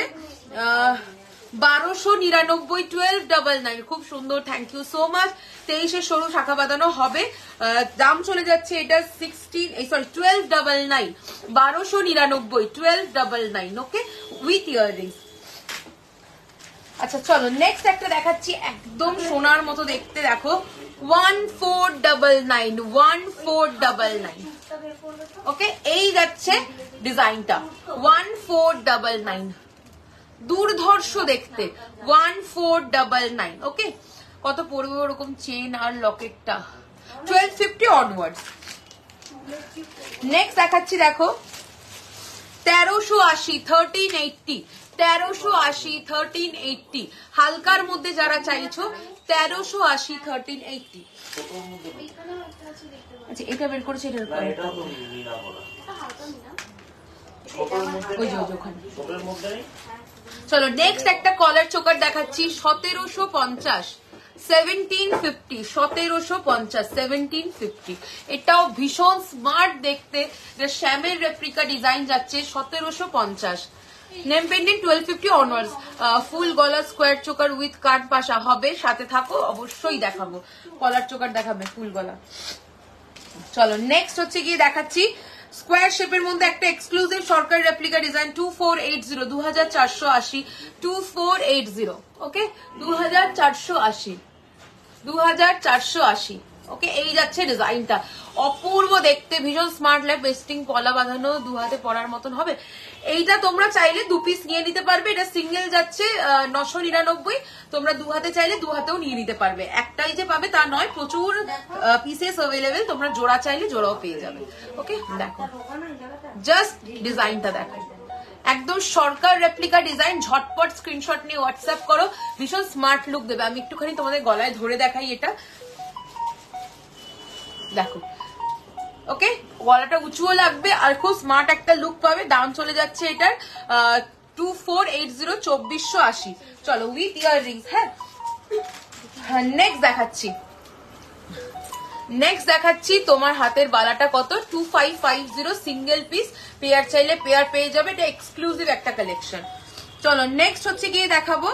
1299, 1299। খুব সুন্দর, থ্যাংক ইউ সো মাচ। 23 সরু শাখা বাঁধানো হবে। দাম চলে যাচ্ছে এটা 1299, 1299, 1299। ওকে, উইথ ইয়াররিংস। আচ্ছা চলো নেক্সট একটা দেখাচ্ছি, একদম সোনার মতো দেখতে। দেখো 1499, 1499। ওকে, এই যাচ্ছে ডিজাইনটা 1499, দুর্ধর্ষ দেখতে 1499। ওকে, কত পড়বে ওরকম চেন আর লকেটটা? 1250 অনওয়ার্ডস। নেক্সট দেখাচ্ছি, দেখো 1380, 1380, 1380, 1380। হালকার মধ্যে যারা চাইছো 1380, 1380। আচ্ছা এটা বের করেছে, এটার চলো নেক্সট একটা কলার চোকার দেখাচ্ছি 1750, 1750, 1750, 1750। এটাও ভীষণ স্মার্ট দেখতে, শ্যামের রেপ্লিকা ডিজাইন যাচ্ছে। 1750। Name pendant 1250 onwards. ফুল গলা স্কোয়ার চোকার উইথ কাট পাশা হবে, সাথে থাকো, অবশ্যই দেখাবো। কলার চোকার দেখাবে, ফুল গলা। চলো নেক্সট হচ্ছে গিয়ে দেখাচ্ছি স্কোয়ার শেপের মধ্যে একটা এক্সক্লুসিভ সরকারি রেপ্লিকা ডিজাইন 2480, 2480, 2480। ওকে, 2480, 2480। ওকে, এই যাচ্ছে ডিজাইনটা, অপূর্ব দেখতে, ভীষণ স্মার্ট লাইফ, বেস্টিং পলা বাঁধানো, দু হাতে পরার মতন হবে। এইটা তোমরা চাইলে 2 পিস নিয়ে নিতে পারবে, এটা সিঙ্গেল যাচ্ছে 999, তোমরা 2 হাতে চাইলে 2 হাতেও নিয়ে নিতে পারবে, একটাই যে পাবে তা নয়, প্রচুর পিসেস অ্যাভেলেবেল, তোমরা জোড়া চাইলে জোড়াও পেয়ে যাবে। ওকে, দেখো জাস্ট ডিজাইনটা দেখো, একদম সরকার রেপ্লিকা ডিজাইন, ঝটপট স্ক্রিনশট নিয়ে হোয়াটসঅ্যাপ করো, ভীষণ স্মার্ট লুক দেবে। আমি একটুখানি তোমাদের গলায় ধরে দেখাই, এটা দেখো, ওকে, গলাটা উঁচুও লাগবে আর খুব স্মার্ট একটা লুক পাবে। দাম চলে যাচ্ছে এটার 2480, 2480। চলো উইথ ইয়াররিংস। হ্যাঁ, নেক্সট দেখাচ্ছি তোমার হাতের বালাটা কত, 2550 সিঙ্গেল পিস, পেয়ার চাইলে পেয়ার পেয়ে যাবে, এটা এক্সক্লুসিভ একটা কালেকশন। চলো নেক্সট হচ্ছে গিয়ে দেখাবো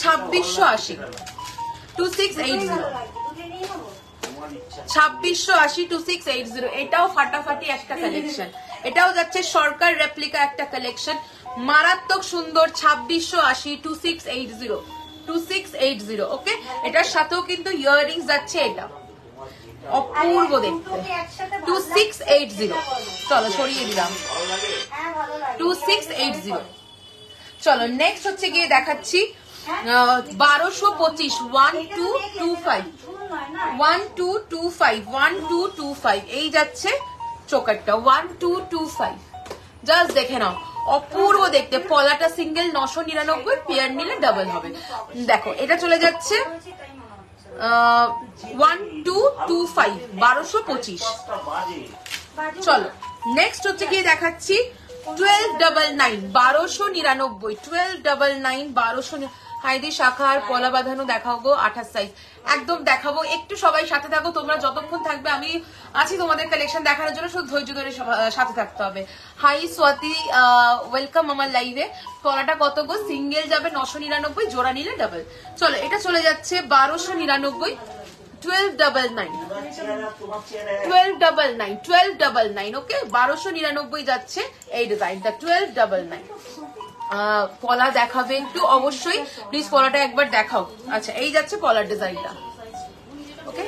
2680, 2680, 2680, 2680, এটাও ফাটাফাটি একটা কালেকশন, এটাও যাচ্ছে সরকার রেপ্লিকা একটা কালেকশন, মারাত্মক সুন্দর, 2680, 2680, 2680। ওকে, এটার সাথেও কিন্তু ইয়াররিংস যাচ্ছে, এটা অপূর্ব দেখতে, 2680। চলো সরিয়ে দিলাম, 2680। চলো নেক্সট হচ্ছে গিয়ে দেখাচ্ছি 1225, 1225, 1225, 1225, এই যাচ্ছে চোকারটা 1225, জাস্ট দেখে নাও, অপূর্ব দেখতে, পলাটা সিঙ্গেল 999, পেয়ার নিলে ডাবল হবে। দেখো এটা চলে যাচ্ছে 1225, 1225। চলো নেক্সট হচ্ছে গিয়ে দেখাচ্ছি 1299, 1299, 1299, 1200। হাইদি শাখার পলা বাঁধানো দেখাও গো, 28 সাইজ, একদম দেখাবো, একটু সবাই সাথে থাকো, তোমরা যতক্ষণ থাকবে আমি আছি তোমাদের কালেকশন দেখানোর জন্য, শুধু ধৈর্য ধরে সাথে থাকতে হবে। হাই স্বাতি, ওয়েলকাম আমার লাইভে। পলাটা কত গো, সিঙ্গেল যাবে 999, জোড়া নিলে ডাবল। চলো এটা চলে যাচ্ছে 1299, 1299, 1299, 1299। ওকে, 1299 যাচ্ছে এই ডিজাইনটা, 1299। পলা দেখাবে একটু অবশ্যই, প্লিজ পলাটা একবার দেখাও। আচ্ছা, এই যাচ্ছে পলার ডিজাইনটা। ওকে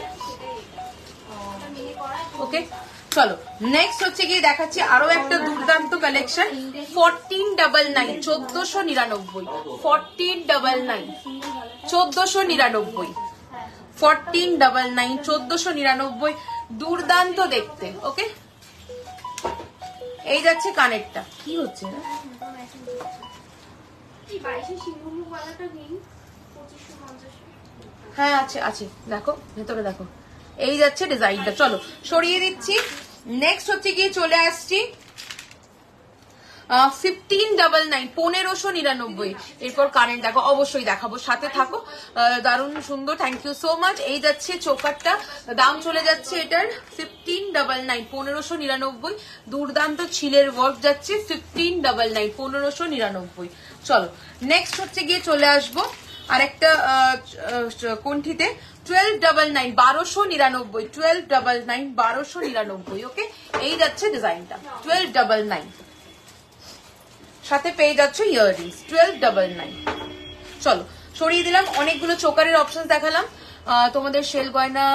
ওকে, চলো নেক্সট হচ্ছে গিয়ে দেখাচ্ছি আরো একটা দুর্দান্ত কালেকশন, 1499, 1499, 1499, 1499, 1499, 1499, দুর্দান্ত দেখতে। ওকে, এই যাচ্ছে কানেরটা, কি হচ্ছে না, হ্যাঁ আছে আছে, দেখো ভেতরে দেখো, এই যাচ্ছে ডিজাইনটা। চলো সরিয়ে দিচ্ছি, নেক্সট হচ্ছে গিয়ে চলে আসছি 1599, 1599। এরপর কারেন্ট দেখো, অবশ্যই দেখাবো, সাথে থাকো, দারুণ সুন্দর, থ্যাংক ইউ সো মাচ। এই যাচ্ছে চোকারটা, দাম চলে যাচ্ছে এটার 1599, 1599, দুর্দান্ত ছিলের ওয়ার্ক যাচ্ছে 1599, 1599। চলো নেক্সট হচ্ছে গিয়ে চলে আসবো আরেকটা কোনঠিতে, 1299, 1299, 1299, 1299। ওকে, এই যাচ্ছে ডিজাইনটা 1299, সাথে পেয়ে যাচ্ছে ইয়াররিংস 1299। চলো সরিয়ে দিলাম, অনেকগুলো চোকারের অপশন দেখালাম। তোমাদের শেল গয়না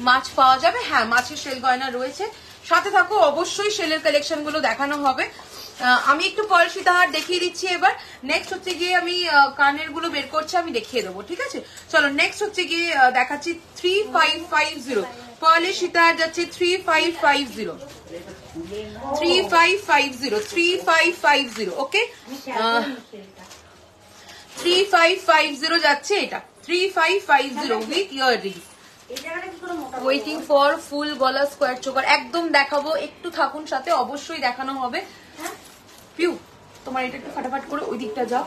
মাছ পাওয়া যাবে, হ্যাঁ মাছের শেল গয়না রয়েছে, সাথে থাকো, অবশ্যই শেলের কালেকশন গুলো দেখানো হবে। আমি একটু পার্ল সীতাহার দেখিয়ে দিচ্ছি এবার। নেক্সট হচ্ছে গিয়ে আমি কানের গুলো বের করছি, আমি দেখিয়ে দেবো, ঠিক আছে। চলো নেক্সট হচ্ছে গিয়ে দেখাচ্ছি 3550, পার্লের সীতাহার যাচ্ছে 3550, 3550, 3550। ওকে, 3550 যাচ্ছে এটা, 3550 with earrings. Waiting for full গলা স্কোয়ার চোকার, একদম দেখাবো, একটু থাকুন সাথে, অবশ্যই দেখানো হবে। পিউ তোমার এটা একটু ফাটাফাট করে ওই দিকটা যাও,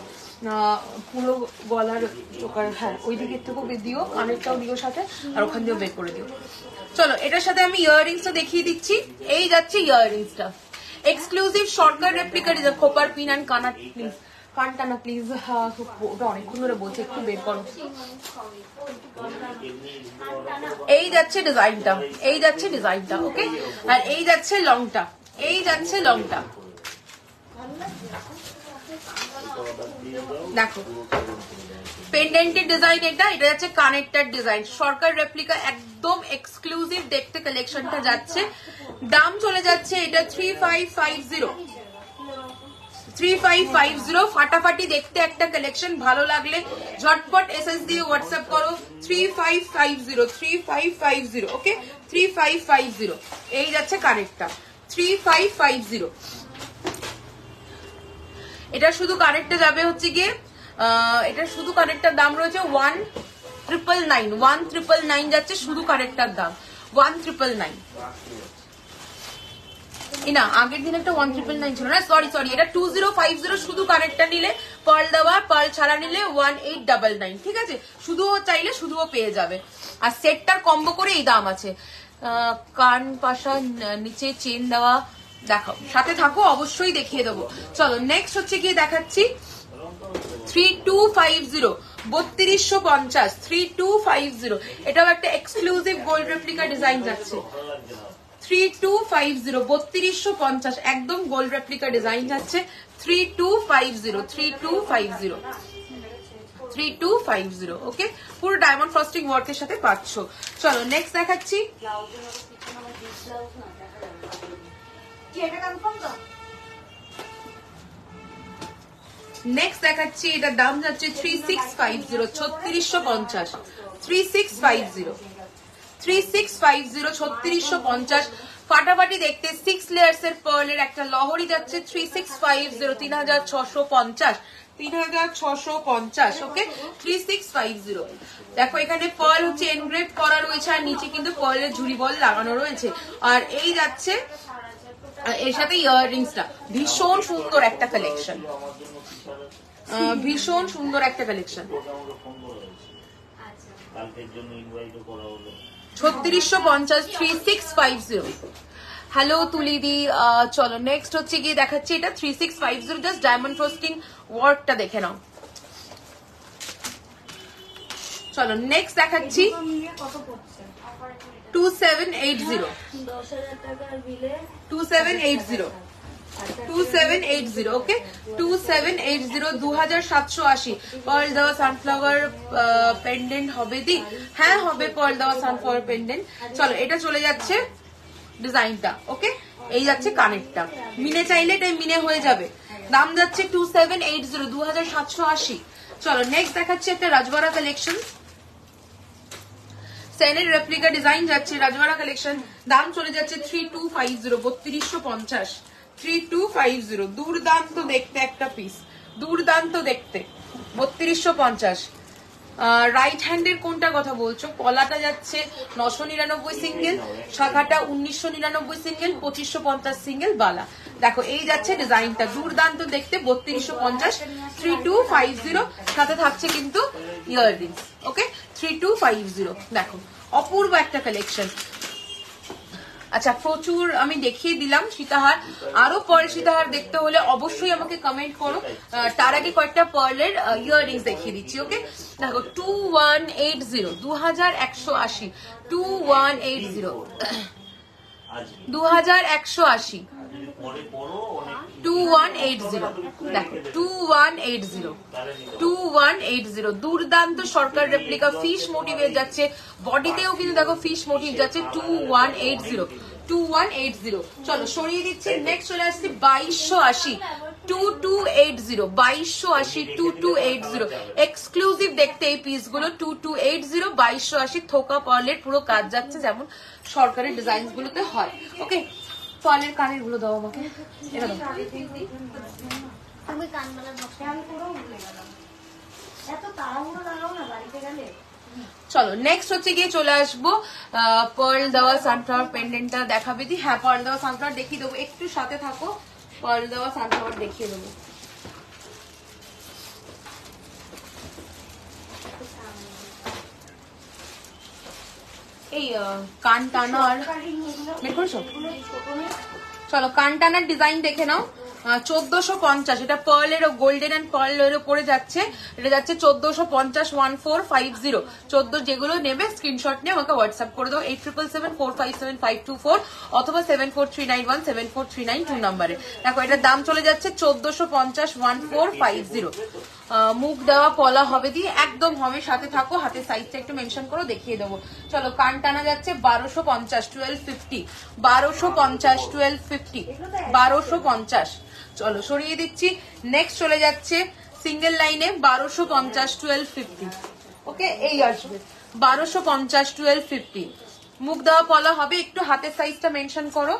পুরো গলার চোকার, হ্যাঁ ওই দিকের থেকেও দিও, কানেরটাও দিও সাথে, আর ওখান দিয়েও বের করে দিও। চলো এটার সাথে আমি ইয়াররিংসটা দেখিয়ে দিচ্ছি, এই যাচ্ছে ইয়াররিংসটা, এক্সক্লুসিভ সরকার রেপ্লিকা ডিজাইন, খোপার পিন অ্যান্ড কানা প্লিজ, কানটা না প্লিজ, ওটা অনেকক্ষণ ধরে বলছে, একটু বের করো। এই যাচ্ছে ডিজাইনটা, এই যাচ্ছে ডিজাইনটা। ওকে, আর এই যাচ্ছে লংটা, এই যাচ্ছে লংটা, দেখো পেন পেন্ডেন্টের ডিজাইন এটা যাচ্ছে কানেক্টার ডিজাইন, সরকার রেপ্লিকা, একদম এক্সক্লুসিভ দেখতে কালেকশনটা যাচ্ছে। দাম চলে যাচ্ছে এটা 3550, ফাটাফাটি দেখতে একটা কালেকশন। ভালো লাগলে ঝটপট এসএস দিয়ে হোয়াটসঅ্যাপ করো 3550, ওকে 3550। এই যাচ্ছে কানেক্টটা 3550। এটা শুধু কানেক্টটা যাবে হচ্ছে গিয়ে এটা শুধু কানেক্টার দাম রয়েছে 1999 যাচ্ছে শুধু কানেক্টার দাম 1999। না আগের দিন একটা 1999 ছিল না, সরি এটা 2050 শুধু কানেক্টটা নিলে, পার্ল দেওয়া পার্ল ছাড়া নিলে 1899, ঠিক আছে? শুধুও চাইলে শুধুও পেয়ে যাবে। আর সেটটার কম্বো করে এই দাম আছে। কান পাশা নিচে চেন দেওয়া, দেখাও সাথে থাকো অবশ্যই দেখিয়ে দেবো। চলো নেক্সট হচ্ছে গিয়ে দেখাচ্ছি 3250, 3250, 3250। এটাও একটা এক্সক্লুসিভ গোল্ড রেপ্লিকা ডিজাইন যাচ্ছে 3250, 3250, একদম গোল্ড রেপ্লিকা ডিজাইন যাচ্ছে 3250, ওকে পুরো ডায়মন্ড ফ্রস্টিং ওয়ার্কের সাথে পাচ্ছ। চলো নেক্সট দেখাচ্ছি এটার দাম যাচ্ছে 3650, 3650, 3650, 3650, ফাটাফাটি দেখতে 6 লেয়ার্স এর পার্লের একটা লহরি যাচ্ছে 3650, 3650, 3650, ওকে 3650। দেখো এখানে পার্ল হচ্ছে এনগ্রেভ করা রয়েছে আর নিচে কিন্তু পার্লের ঝুড়ি বল লাগানো রয়েছে। আর এই যাচ্ছে এর সাথে ইয়াররিংসটা, ভীষণ সুন্দর একটা কালেকশন, ভীষণ সুন্দর একটা কালেকশন। 3650, 3650। হ্যালো তুলিদি। চলো নেক্সট হচ্ছে গিয়ে দেখাচ্ছি এটা 3650, জাস্ট ডায়মন্ড ফ্রস্টিং ওয়ার্কটা দেখে নাও। চলো নেক্সট দেখাচ্ছি 2780, 2780, ওকে 2780, 2780। পার্ল দেওয়া সানফ্লাওয়ার পেন্ডেন্ট হবে দি? হ্যাঁ হবে পার্ল দেওয়া সানফ্লাওয়ার পেন্ডেন্ট। চলো এটা চলে যাচ্ছে ডিজাইনটা, ওকে এই যাচ্ছে কানেক্টটা, মিনে চাইলে এটাই মিনে হয়ে যাবে। দাম যাচ্ছে 2780, 2780। চলো নেক্সট দেখাচ্ছি একটা রাজবাড়া কালেকশন, সেনের রেপ্লিকা ডিজাইন যাচ্ছে রাজবাড়া কালেকশন। দাম চলে যাচ্ছে 3250, 3250, 3250। দুর্দান্ত দেখতে একটা পিস, দুর্দান্ত দেখতে 3250। রাইট হ্যান্ডের কোনটা কথা বলছো? কলাটা যাচ্ছে 999 সিঙ্গেল, শাখাটা 1999 সিঙ্গেল, 2550 সিঙ্গেল বালা। দেখো এই যাচ্ছে ডিজাইনটা, দুর্দান্ত দেখতে 3250, 3250। সাথে থাকছে কিন্তু ইয়াররিংস, ওকে 3250। দেখো অপূর্ব একটা কালেকশন। আচ্ছা প্রচুর আমি দেখিয়ে দিলাম সীতাহার, আরো পরে সীতাহার দেখতে হলে অবশ্যই আমাকে কমেন্ট করো। তার আগে কয়েকটা পার্লের ইয়াররিংস দেখিয়ে দিচ্ছি, ওকে দেখো 2180, 2180, 2180, 2180, 2180। দেখো 2180, 2180। দুর্দান্ত সরকার রেপ্লিকা ফিশ মোটিভে যাচ্ছে, বডিতেও কিন্তু দেখো ফিশ মোটিভ যাচ্ছে 2180, 2180। চলো সরিয়ে দিচ্ছি। নেক্সট চলে আসছে 2280, 2280, 2280, 2280। এক্সক্লুসিভ দেখতে এই পিস গুলো 2280, 2280। থোকা পার্লের পুরো কাজ যাচ্ছে যেমন সরকারি ডিজাইন গুলোতে হয়, ওকে। পার্লের কানের গুলো দাও আমাকে, এটা দাও। চলো নেক্সট হচ্ছে গিয়ে চলে আসবো পার্ল দেওয়া সানফ্লাওয়ার পেন্ডেন্টটা দেখাবে দি? হ্যাঁ পার্ল দেওয়া সানফ্লাওয়ার দেখিয়ে দেবো, একটু সাথে থাকো, পার্ল দেওয়া সানফ্লাওয়ার দেখিয়ে দেবো। এই কান টানার বের করছো? চলো কান টানার ডিজাইন দেখে নাও। 1450, এটা পার্লের গোল্ডেন এন্ড পার্লের উপরে যাচ্ছে, এটা যাচ্ছে 1450, 1450। 14 যেগুলো নেবে স্ক্রিনশট নিয়ে আমাকে হোয়াটসঅ্যাপ করে দাও 8777457524 অথবা 743917 7439 2 নম্বরে। দেখো এটার দাম চলে যাচ্ছে 1450, 1450, মুখ দেওয়া পলা হবে দিয়ে একদম হবে, সাথে থাকো, হাতের সাইজটা একটু মেনশন করো, দেখিয়ে দেবো। চলো কান টানা যাচ্ছে 1250, 1250, 1250, 1250, 1250। চলো সরিয়ে দিচ্ছি। নেক্সট চলে যাচ্ছে সিঙ্গেল লাইনে 1250, 1250। ওকে, এই আসবে 1250, 1250। মুখ দেওয়া পলা হবে, একটু হাতের সাইজটা মেনশন করো।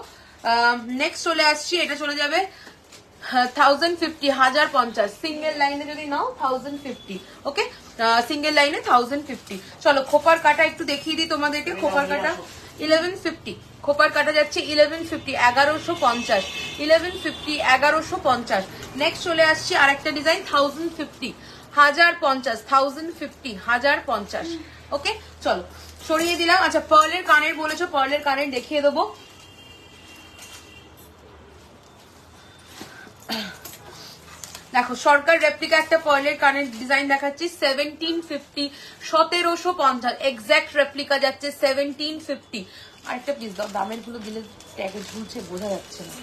নেক্সট চলে আসছি, এটা চলে যাবে 1050, 1050। সিঙ্গেল লাইনে যদি নাও 1050। ওকে, সিঙ্গেল লাইনে 1050। চলো খোপার কাটা একটু দেখিয়ে দিই তোমাদেরকে। খোপার কাটা 1150, খোপার কাটা যাচ্ছে 1150, 1150, 1150, 1150। নেক্সট চলে আসছি আরেকটা ডিজাইন 1050, 1050, 1050, 1050। ওকে, চলো সরিয়ে দিলাম। আচ্ছা, পার্লের কানের বলেছো, পার্লের কানের দেখিয়ে দেবো। দেখো সরকার রেপ্লিকা একটা পার্লের কানের ডিজাইন দেখাচ্ছি 1750, 1750। এক্সাক্ট রেপ্লিকা যাচ্ছে 1750। আরেকটা প্লিজ দাও, দামের গুলো দিলে ট্যাগে ঝুলছে, বোঝা যাচ্ছে না,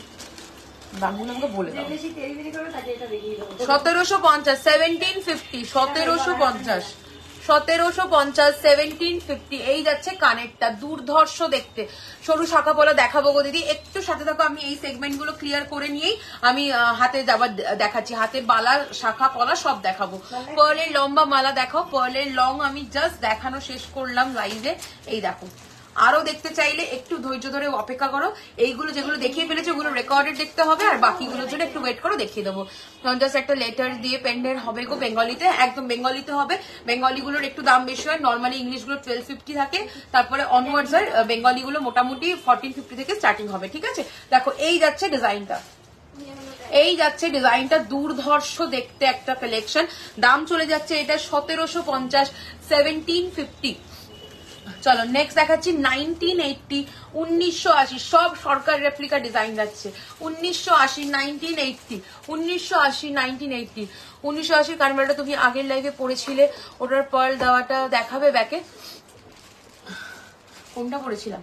দামগুলো আমাকে বলে দাও। 1750, 1750, 1750, 1750, 1750। এই যাচ্ছে কানেরটা, দুর্ধর্ষ দেখতে, সরু শাখা পলা দেখাবো গো দিদি, একটু সাথে থাকো। আমি এই সেগমেন্ট গুলো ক্লিয়ার করে নিয়েই আমি হাতে যাবার দেখাচ্ছি, হাতের বালা শাখা পলা সব দেখাবো। পার্লের লম্বা মালা দেখাও, পার্লের লং আমি জাস্ট দেখানো শেষ করলাম লাইভে। এই দেখো, আরো দেখতে চাইলে একটু ধৈর্য ধরে অপেক্ষা করো। এইগুলো যেগুলো দেখিয়ে ফেলেছে ওগুলো রেকর্ডেড দেখতে হবে, আর বাকিগুলোর জন্য একটু ওয়েট করো, দেখিয়ে দেবো। জাস্ট একটা লেটার দিয়ে পেন্ডেন্ট হবে গো, বেঙ্গলিতে, একদম বেঙ্গলিতে হবে। বেঙ্গলি গুলোর একটু দাম বেশি হয়, নর্মালি ইংলিশ গুলো 1250 থাকে, তারপরে অনওয়ার্ডস হয়। বেঙ্গলি গুলো মোটামুটি 1450 থেকে স্টার্টিং হবে। ঠিক আছে, দেখো এই যাচ্ছে ডিজাইনটা, এই যাচ্ছে ডিজাইনটা, দুর্ধর্ষ দেখতে একটা কালেকশন। দাম চলে যাচ্ছে এটা 1750, 1750। চলো নেক্সট দেখাচ্ছি 1980, 1980। সব সরকার রেপ্লিকা ডিজাইন যাচ্ছে 1980, 1980, 1980, 1980, 1980। কানবারটা তুমি আগের লাইভে পড়েছিলে, ওটার পার্ল দেওয়াটা দেখাবে ব্যাকে। কোনটা পড়েছিলাম,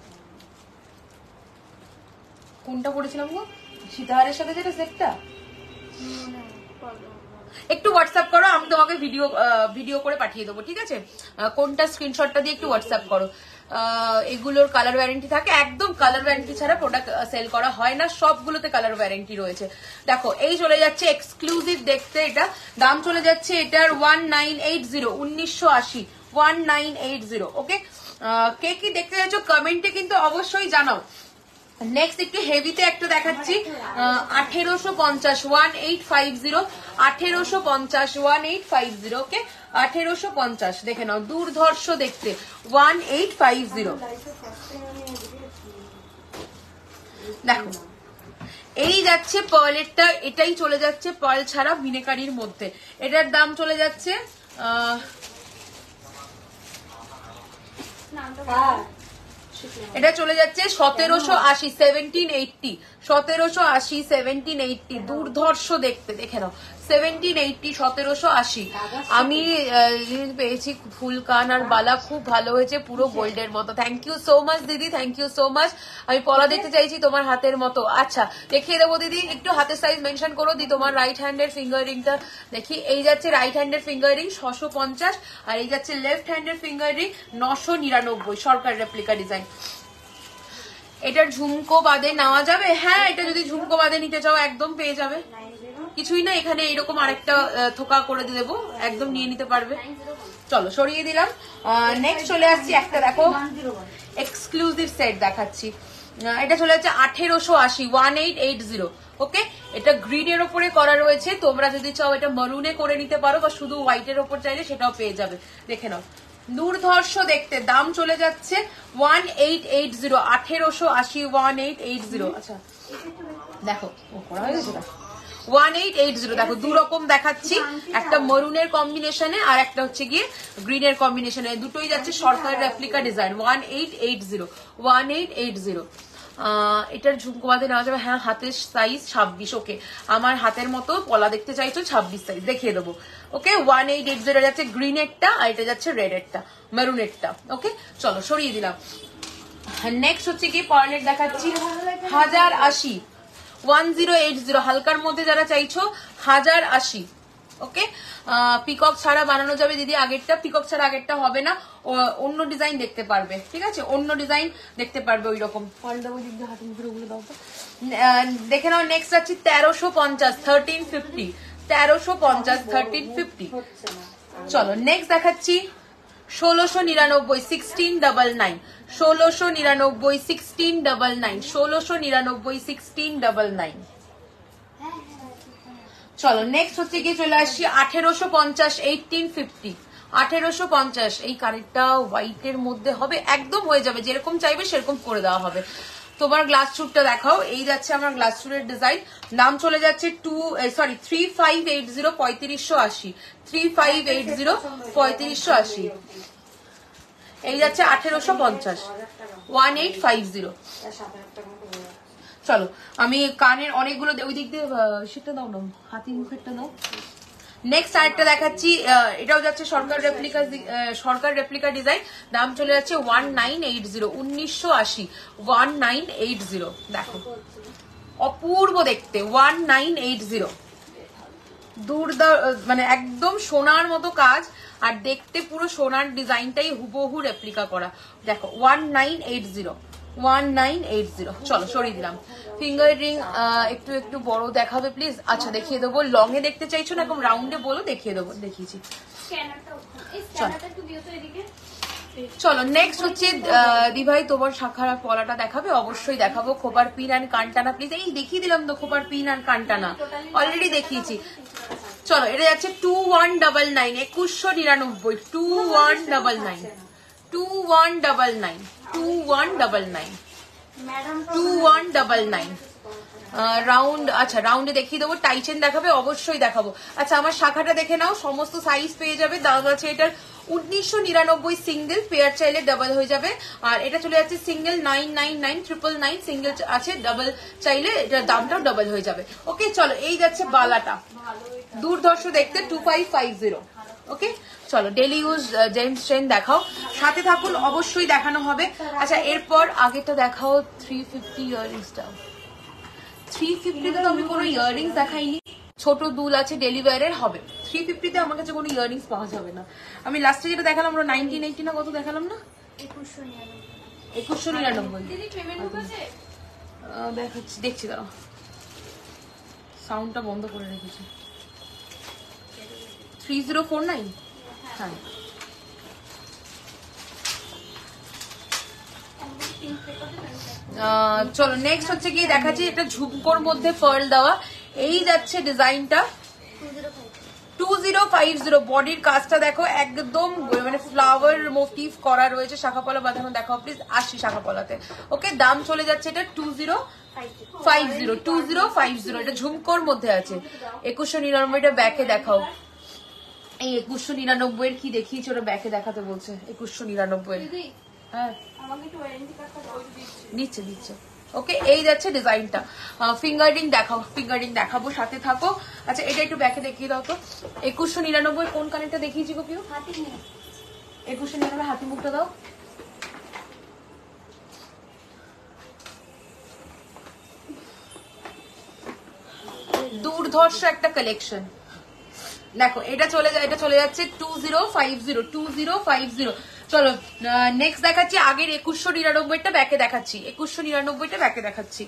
কোনটা পড়েছিলাম গো? সীতাহারের সাথে যেটা সেটটা, একটু হোয়াটসঅ্যাপ করো, আমি তোমাকে ভিডিও করে পাঠিয়ে দেবো। ঠিক আছে, কোনটা স্ক্রিনশটটা দিয়ে একটু হোয়াটসঅ্যাপ করো। এগুলোর কালার ওয়ারেন্টি থাকে, একদম কালার ওয়ারেন্টি ছাড়া প্রোডাক্ট সেল করা হয় না, সবগুলোতে কালার ওয়ারেন্টি রয়েছে। দেখো এই চলে যাচ্ছে এক্সক্লুসিভ দেখতে, এটা দাম চলে যাচ্ছে এটার 1980, 1980, 1980। ওকে, কে কি দেখতে যাচ্ছ কমেন্টে কিন্তু অবশ্যই জানাও। নেক্সট একটু হেভিতে একটা দেখাচ্ছি 1850, 1850, 1850, 1850। ওকে, 1850 দেখে নাও, দুর্ধর্ষ দেখতে 1850। দেখো এই যাচ্ছে পার্লেরটা, এটাই চলে যাচ্ছে পার্ল ছাড়া মিনেকারির মধ্যে। এটার দাম চলে যাচ্ছে এটা চলে যাচ্ছে 1780, 1780, 1780, 1780। দুর্ধর্ষ দেখতে, দেখে নাও 1780, 1780। আমি পেয়েছি ফুল কান আর বালা, খুব ভালো হয়েছে, পুরো গোল্ডের মতো। থ্যাংক ইউ সো মাচ দিদি, থ্যাংক ইউ সো মাচ। আমি পলা দেখতে চাইছি তোমার হাতের মতো। আচ্ছা দেখিয়ে দেবো দিদি, একটু হাতের সাইজ মেনশন করো দি। তোমার রাইট হ্যান্ডের ফিঙ্গার রিংটা দেখি, এই যাচ্ছে রাইট হ্যান্ডের ফিঙ্গার রিং 650, আর এই যাচ্ছে লেফট হ্যান্ডের ফিঙ্গার রিং 999, সরকার রেপ্লিকা ডিজাইন। এটার ঝুমকো বাদে নেওয়া যাবে? হ্যাঁ, এটা যদি ঝুমকো বাদে নিতে চাও একদম পেয়ে যাবে, কিছুই না। এখানে এরকম আরেকটা থোকা করে দেবো, একদম নিয়ে নিতে পারবে। চলো সরিয়ে দিলাম। নেক্সট চলে আসছি একটা, দেখো এক্সক্লুসিভ সেট দেখাচ্ছি। এটা চলে যাচ্ছে 1880, 1880। ওকে, এটা গ্রিনের ওপরে করা রয়েছে, তোমরা যদি চাও এটা মারুনে করে নিতে পারো, বা শুধু হোয়াইটের ওপর চাইলে সেটাও পেয়ে যাবে। দেখে নাও, দুর্ধর্ষ দেখতে। দাম চলে যাচ্ছে 1880, 1880, 1880। আচ্ছা দেখো করা হয়ে গেছে 1880। দেখো দু রকম দেখাচ্ছি, একটা মরুনের কম্বিনেশনে আর একটা হচ্ছে গিয়ে গ্রিনের কম্বিনেশনে, দুটোই যাচ্ছে সরকার রেপ্লিকা ডিজাইন 1880, 1880। এটার ঝুমকো বাঁধে নেওয়া যাবে? হ্যাঁ, হাতের সাইজ 26। ওকে, আমার হাতের মতো পলা দেখতে চাইছো 26 সাইজ, দেখিয়ে দেবো। ওকে, 1880 যাচ্ছে গ্রিনেরটা, আর এটা যাচ্ছে রেডেরটা, মেরুনেরটা। ওকে, চলো সরিয়ে দিলাম। নেক্সট হচ্ছে কি পার্লের দেখাচ্ছি 1080, 1080। হালকার মধ্যে যারা চাইছো 1080, ওকে, পিকক ছাড়া বানানো যাবে দিদি, আগেরটা পিকক ছাড়া আগেরটা হবে না, অন্য ডিজাইন দেখতে পারবে, ঠিক আছে, অন্য ডিজাইন দেখতে পারবে ওই রকম। দেখে নাও, নেক্সট আছে 1350, 1350, 1350, 1350। চলো নেক্সট দেখাচ্ছি 1699, 1699, 1699, 1699, 1699, 1699। চলো নেক্সট হচ্ছে গিয়ে চলে আসছি 1850, 1850, 1850। এই কানেরটা হোয়াইটের মধ্যে হবে, একদম হয়ে যাবে, যেরকম চাইবে সেরকম করে দেওয়া হবে। তোমার গ্লাস চুটটা দেখাও, এই যাচ্ছে আমার গ্লাস চুটের ডিজাইন, দাম চলে যাচ্ছে 3580, 3580, 3580, 3580। এই যাচ্ছে 1850, 1850। চলো আমি কানের অনেকগুলো ওই দিক দিয়ে সেটা দাও না, হাতি মুখেরটা দাও। নেক্সট আরেকটা দেখাচ্ছি, এটাও যাচ্ছে সরকার রেপ্লিকা ডিজাইন, দাম চলে যাচ্ছে 1980, 1980, 1980। দেখো অপূর্ব দেখতে, 1980, মানে একদম সোনার মতো কাজ, আর দেখতে পুরো সোনার ডিজাইনটাই হুবহু রেপ্লিকা করা। দেখো 1980, 1980। চলো সরিয়ে দিলাম। ফিঙ্গার রিং একটু একটু বড় দেখাবে প্লিজ। আচ্ছা দেখিয়ে দেবো, লং এ দেখতে চাইছো না, এরকম রাউন্ডে বলো, দেখিয়ে দেবো, দেখিয়েছি। চলো নেক্সট হচ্ছে দিভাই তোমার শাখার পলাটা দেখাবে, অবশ্যই দেখাবো। খোপার পিন অ্যান্ড কানটানা প্লিজ, এই দেখিয়ে দিলাম তো, খোপার পিন অ্যান্ড কানটানা অলরেডি দেখিয়েছি। চলো এটা যাচ্ছে 2199, 2199, 2199, 2199, 2199, 2199 রাউন্ড। আচ্ছা রাউন্ডে দেখিয়ে দেবো, টাইচেন দেখাবে, অবশ্যই দেখাবো। আচ্ছা আমার শাখাটা দেখে নাও, সমস্ত সাইজ পেয়ে যাবে, দাম আছে এটার 1999, সিঙ্গেল, পেয়ার চাইলে ডাবল হয়ে যাবে। আর এটা চলে যাচ্ছে সিঙ্গেল 999, 999, সিঙ্গেল আছে, ডাবল চাইলে এটার দামটাও ডাবল হয়ে যাবে। ওকে চলো এই যাচ্ছে বালাটা, দুর্ধর্ষ দেখতে, 2550। ওকে চলো ডেলি ইউজ জেমস চেইন দেখাও, সাথে থাকুন, অবশ্যই দেখানো হবে। আচ্ছা এরপর আগেটা দেখাও 350 ইয়াররিংসটা। 350 তে তো আমি কোনো ইয়াররিংস দেখাইনি, ছোট দুল আছে, ডেলিভারের হবে। 350 তে আমার কাছে কোনো ইয়াররিংস পাওয়া যাবে না। আমি লাস্টে যেটা দেখালাম আমরা 1980 না কত দেখালাম না, 2199 দেখাচ্ছি, দেখছি দাঁড়াও, সাউন্ডটা বন্ধ করে রেখেছি। 3049, হ্যাঁ চলো নেক্সট হচ্ছে কি দেখাচ্ছি, এটা ঝুমকোর মধ্যে ফার্ল দেওয়া, এই যাচ্ছে ডিজাইনটা 2050। বডির কাজটা দেখো একদম মানে ফ্লাওয়ার মোটিভ করা রয়েছে, শাখাপলা বাঁধানো দেখাও প্লিজ, 80 শাখাপলাতে। ওকে দাম চলে যাচ্ছে এটা 2050, 2050। এটা ঝুমকোর মধ্যে আছে। 2199 এটা ব্যাকে দেখাও, এই 2199 এর কি দেখিয়েছে ওরা ব্যাকে দেখাতে বলছে, 2199 হ্যাঁ দিচ্ছে দিচ্ছে। ওকে এই যাচ্ছে ডিজাইনটা, ফিঙ্গারিং দেখাও, ফিঙ্গারিং দেখাবো, সাথে থাকো। আচ্ছা এটা একটু ব্যাকে দেখিয়ে দাও তো, 2199 কোন কানেরটা দেখিয়েছি গো পিউ? 2199 হাতি মুখটা দাও। দুর্ধর্ষ একটা কালেকশন দেখো, এটা চলে যাচ্ছে 2050, 2050। চলো নেক্সট দেখাচ্ছি আগের 2199টা ব্যাকে দেখাচ্ছি, 2199টা ব্যাকে দেখাচ্ছি।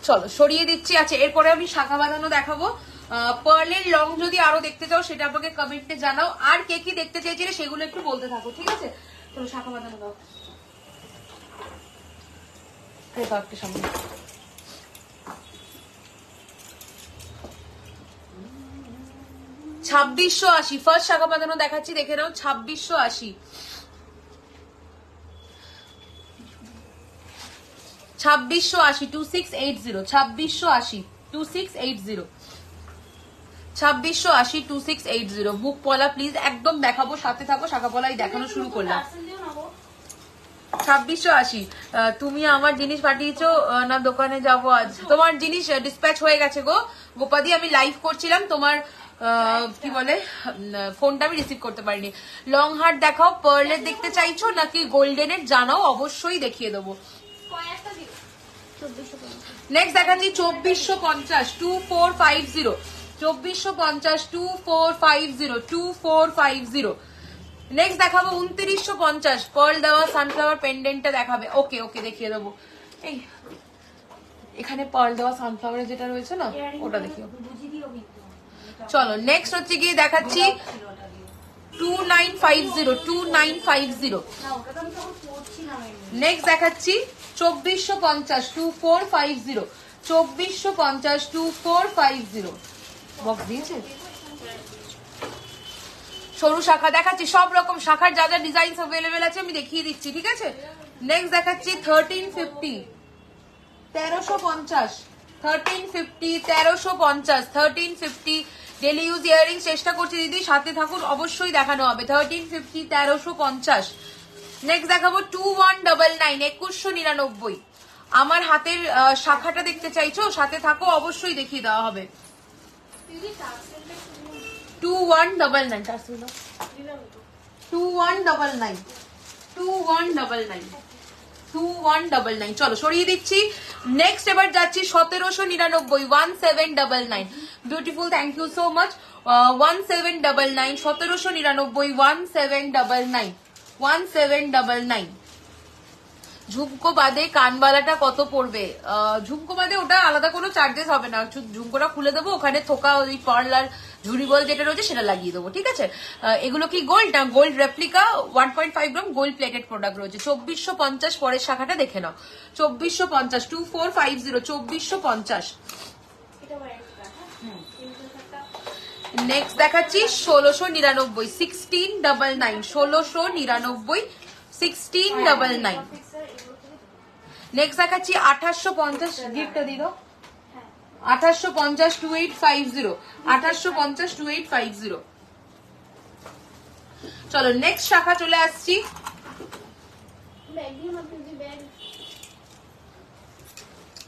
চলো সরিয়ে দিচ্ছি। আচ্ছা এরপরে আমি শাখা বাঁধানো দেখাবো। পার্লের লং যদি আরো দেখতে চাও সেটা আমাকে কমেন্টে জানাও, আর কে কি দেখতে চাইছিলে সেগুলো একটু বলতে থাকো, ঠিক আছে? চলো শাখা বাঁধানো দাও। 2680 ফার্স্ট শাখা বাঁধানো দেখাচ্ছি, দেখে নাও 2680, 2680, 2680, 2680, 2680, 2680, 2680। বুক পলা প্লিজ একদম দেখাবো, সাথে থাকো, শাখা পলাই দেখানো শুরু করলাম। 2680। তুমি আমার জিনিস পাঠিয়েছো না? দোকানে যাব আজ। তোমার জিনিস ডিসপ্যাচ হয়ে গেছে গো গোপাদি, আমি লাইভ করছিলাম, তোমার কি বলে ফোনটা আমি রিসিভ করতে পারিনি। লং হার্ট দেখাও। পার্লের দেখতে চাইছো নাকি গোল্ডেনের জানাও, অবশ্যই দেখিয়ে দেবো। নেক্সট দেখাচ্ছি 2450 2450, 2450 2450 2450। নেক্সট দেখাবো 2950 পার্ল দেওয়া সানফ্লাওয়ার পেন্ডেন্টটা দেখাবে। ওকে ওকে দেখিয়ে দেবো। এই এখানে পার্ল দেওয়া সানফ্লাওয়ার যেটা রয়েছে না, ওটা দেখিও। চলো নেক্সট হচ্ছে গিয়ে দেখাচ্ছি 2950 2950। নেক্সট দেখাচ্ছি 2450 2450 2450 2450। বক্স দিয়েছে। সরু শাখা দেখাচ্ছি, সব রকম শাখার যা যা ডিজাইন অ্যাভেলেবেল আছে আমি দেখিয়ে দিচ্ছি, ঠিক আছে। নেক্সট দেখাচ্ছি 1350 1350 1350 1350 1350 ডেলি ইউজ ইয়ারিং চেষ্টা করছি দিদি, সাথে থাকুন, অবশ্যই দেখানো হবে। 1350 1350। নেক্সট দেখাবো 2199 2199। আমার হাতের শাখাটা দেখতে চাইছো? সাথে থাকো, অবশ্যই দেখিয়ে দেওয়া হবে। 2199 2199 2199 2199। চলো সরিয়ে দিচ্ছি। নেক্সট এবার যাচ্ছি 1799 1799। Beautiful, thank you so much. 1799 1799 1799 1799। ঝুমকো বাদে কানবালাটা কত পড়বে? ঝুমকো বাদে ওটা আলাদা কোনো চার্জেস হবে না, ঝুমকোটা খুলে দেবো, ওখানে থোকা ওই পার্ল আর ঝুড়ি বল যেটা রয়েছে সেটা লাগিয়ে দেবো, ঠিক আছে। এগুলো কি গোল্ড না? গোল্ড রেপ্লিকা 1.5 গ্রাম গোল্ড প্লেটেড প্রোডাক্ট রয়েছে। 2450 পরের শাখাটা দেখে নাও। 2450 2450 2450। নেক্সট দেখাচ্ছি 1699 1699 1699 1699। নেক্সট দেখাচ্ছি 2850। গিফটটা দিয়ে দাও। 2850 2850 2850 2850। চলো নেক্সট শাখা চলে আসছি।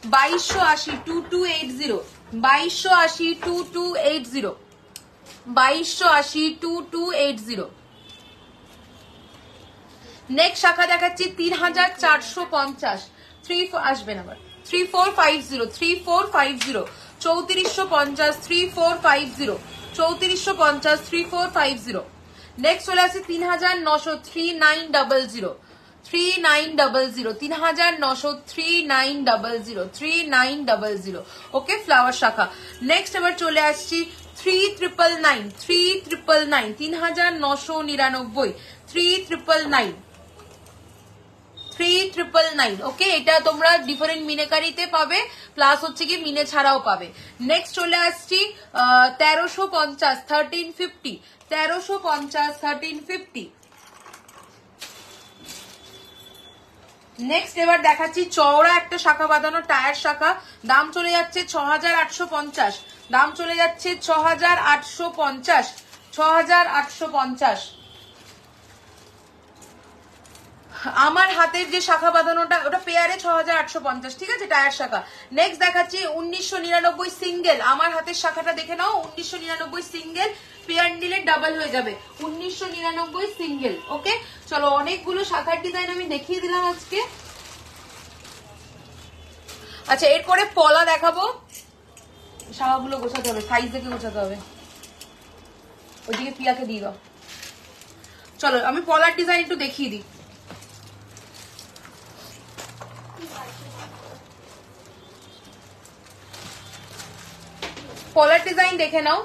2280 2280 2280 2280 2280 2280। নেক্সট শাখা দেখাচ্ছি 3450 আসবেন আবার 3450 3450 3450 3450 3450 3450। নেক্সট চলে আসছে 3900 3900 3900 3900 3900 3900। ওকে, ফ্লাওয়ার শাখা। নেক্সট এবার চলে আসছি 3999 3999 3999 3999 3999। ওকে, এটা তোমরা ডিফারেন্ট মিনেকারিতে পাবে, প্লাস হচ্ছে কি মিনে ছাড়াও পাবে। নেক্সট চলে আসছি 1350 1350 1350 1350। নেক্সট এবার দেখাচ্ছি চওড়া একটা শাখা বাঁধানো টায়ার শাখা, দাম চলে যাচ্ছে 6850, দাম চলে যাচ্ছে 6850 6850। আমার হাতের যে শাখা বাঁধানোটা ওটা পেয়ারে 6850, ঠিক আছে, টায়ার শাখা। নেক্সট দেখাচ্ছি 1999 সিঙ্গেল, আমার হাতের শাখাটা দেখে নাও। 1999 সিঙ্গেল, পেয়ার নিলে ডাবল হয়ে যাবে। 1999 সিঙ্গেল। ওকে, চলো অনেকগুলো শাখার ডিজাইন আমি দেখিয়ে দিলাম আজকে। আচ্ছা, এরপরে পলা দেখাবো। শাখাগুলো গোছাতে হবে, সাইজ দেখে গোছাতে হবে। ওইদিকে পিয়াকে দিয়ে দাও। চলো আমি পলার ডিজাইন একটু দেখিয়ে দিই। পলার ডিজাইন দেখে নাও।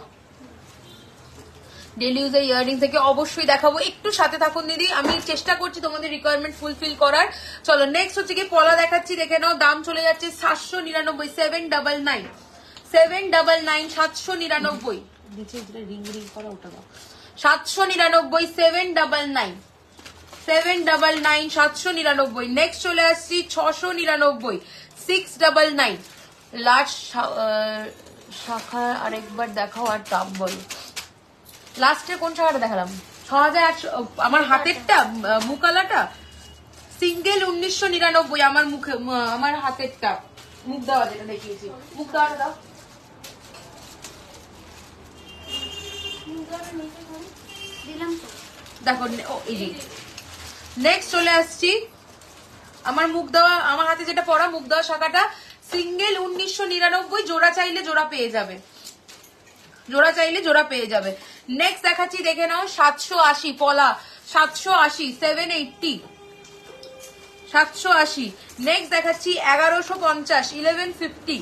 ডেলি ইউজের ইয়ারিং থেকে অবশ্যই দেখাবো, একটু সাথে থাকুন দিদি, আমি চেষ্টা করছি তোমাদের রিকোয়ারমেন্ট ফুলফিল করার। চলো নেক্সট হচ্ছে কি পলা দেখাচ্ছি, দেখে নাও। দাম চলে যাচ্ছে 799 799 799 799 নিচে যেটা রিং রিং করা ওটা দাও। 799 799 799 799। নেক্সট চলে আসছি 699 699। লাস্ট শাখা আরেকবার দেখাও আর দাম বলো। লাস্টে কোন শাখাটা দেখালাম? 6800 আমার হাতেরটা মুকালাটা সিঙ্গেল 1999, আমার মুখে আমার হাতেরটা মুখ দেওয়া যেটা দেখিয়েছি, মুখ দেওয়াটা দাও। দেখো এই যে নেক্সট চলে আসছি, আমার মুখ দেওয়া, আমার হাতে যেটা পড়া মুখ দেওয়া শাখাটা সিঙ্গেল 1999, জোড়া চাইলে জোড়া পেয়ে যাবে, জোড়া চাইলে জোড়া পেয়ে যাবে। নেক্সট দেখাচ্ছি, দেখে নাও 780 পলা, 780 780 780। নেক্সট দেখাচ্ছি 1150 1150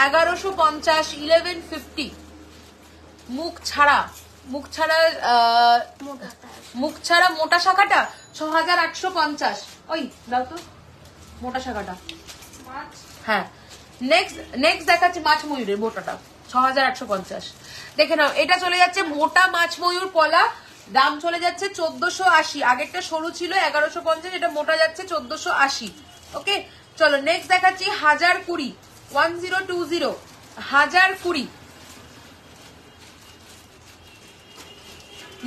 1150 1150। মুখ ছাড়া মোটা শাখাটা 6850। ওই দাও তো মোটা শাখাটা, হ্যাঁ। নেক্সট দেখাচ্ছি মাছ ময়ূরের মোটাটা 6850। দেখে নাও এটা চলে যাচ্ছে মোটা মাছ ময়ূর পলা, দাম চলে যাচ্ছে 1480। আগেরটা সরু ছিল 1150, এটা মোটা যাচ্ছে 1480। ওকে চলো নেক্সট দেখাচ্ছি 1020 1020 1020।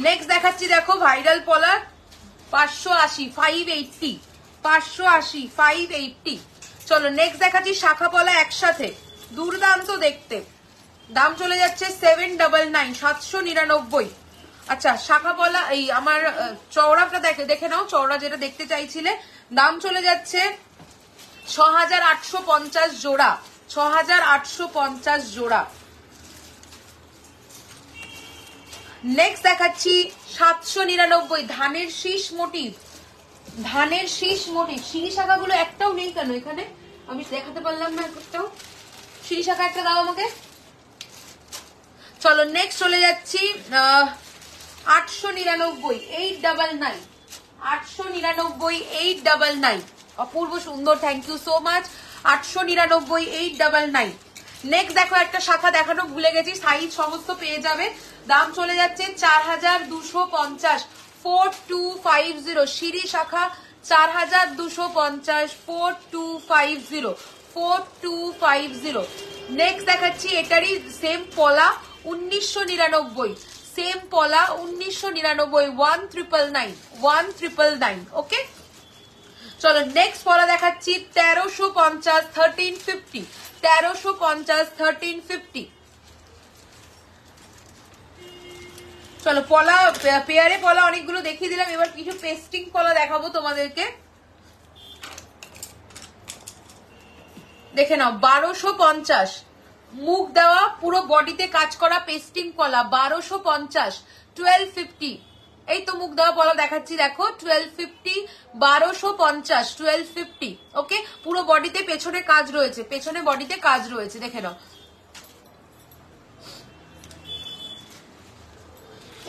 নেক্সট দেখাচ্ছি দেখো ভাইরাল পলা 580 580 580 580। চলো নেক্সট দেখাচ্ছি শাখা পলা একসাথে, দুর্দান্ত দেখতে, দাম চলে যাচ্ছে 799 799। আচ্ছা শাখা পলা এই আমার চওড়াটা দেখে নাও, চওড়া যেটা দেখতে চাইছিলে, দাম চলে যাচ্ছে 6850 জোড়া, 6850 জোড়া। নেক্সট দেখাচ্ছি 799 ধানের শীষ মোটিভ, ধানের শীষ মোটিভ। সিঁড়ি শাখাগুলো একটাও নেই কেন এখানে, আমি দেখাতে পারলাম না একটাও। সিঁড়ি শাখা একটা দাও আমাকে। চলো নেক্সট চলে যাচ্ছি 899 899 899 899। অপূর্ব সুন্দর, thank you so much. 899 899। Next দেখো একটা শাখা দেখানো ভুলে গেছি, সাইজ সমস্ত পেয়ে যাবে, দাম চলে যাচ্ছে 4250 4250। সিঁড়ি শাখা 4250 4250 4250। নেক্সট দেখাচ্ছি এটারই সেম পলা 1999, সেম পলা 1999 1999 1999। ওকে চলো নেক্সট পলা দেখাচ্ছি 1350 1350 1350 1350। চলো পলা পেয়ারে পলা অনেকগুলো দেখিয়ে দিলাম, এবার কিছু পেস্টিং পলা দেখাবো তোমাদেরকে। দেখে নাও 1250 মুখ দেওয়া পুরো বডিতে কাজ করা পেস্টিং পলা 1250 1250। এই তো মুখ দেওয়া পলা দেখাচ্ছি দেখো 1250 1250 1250। ওকে পুরো বডিতে পেছনে কাজ রয়েছে, পেছনে বডিতে কাজ রয়েছে, দেখে নাও।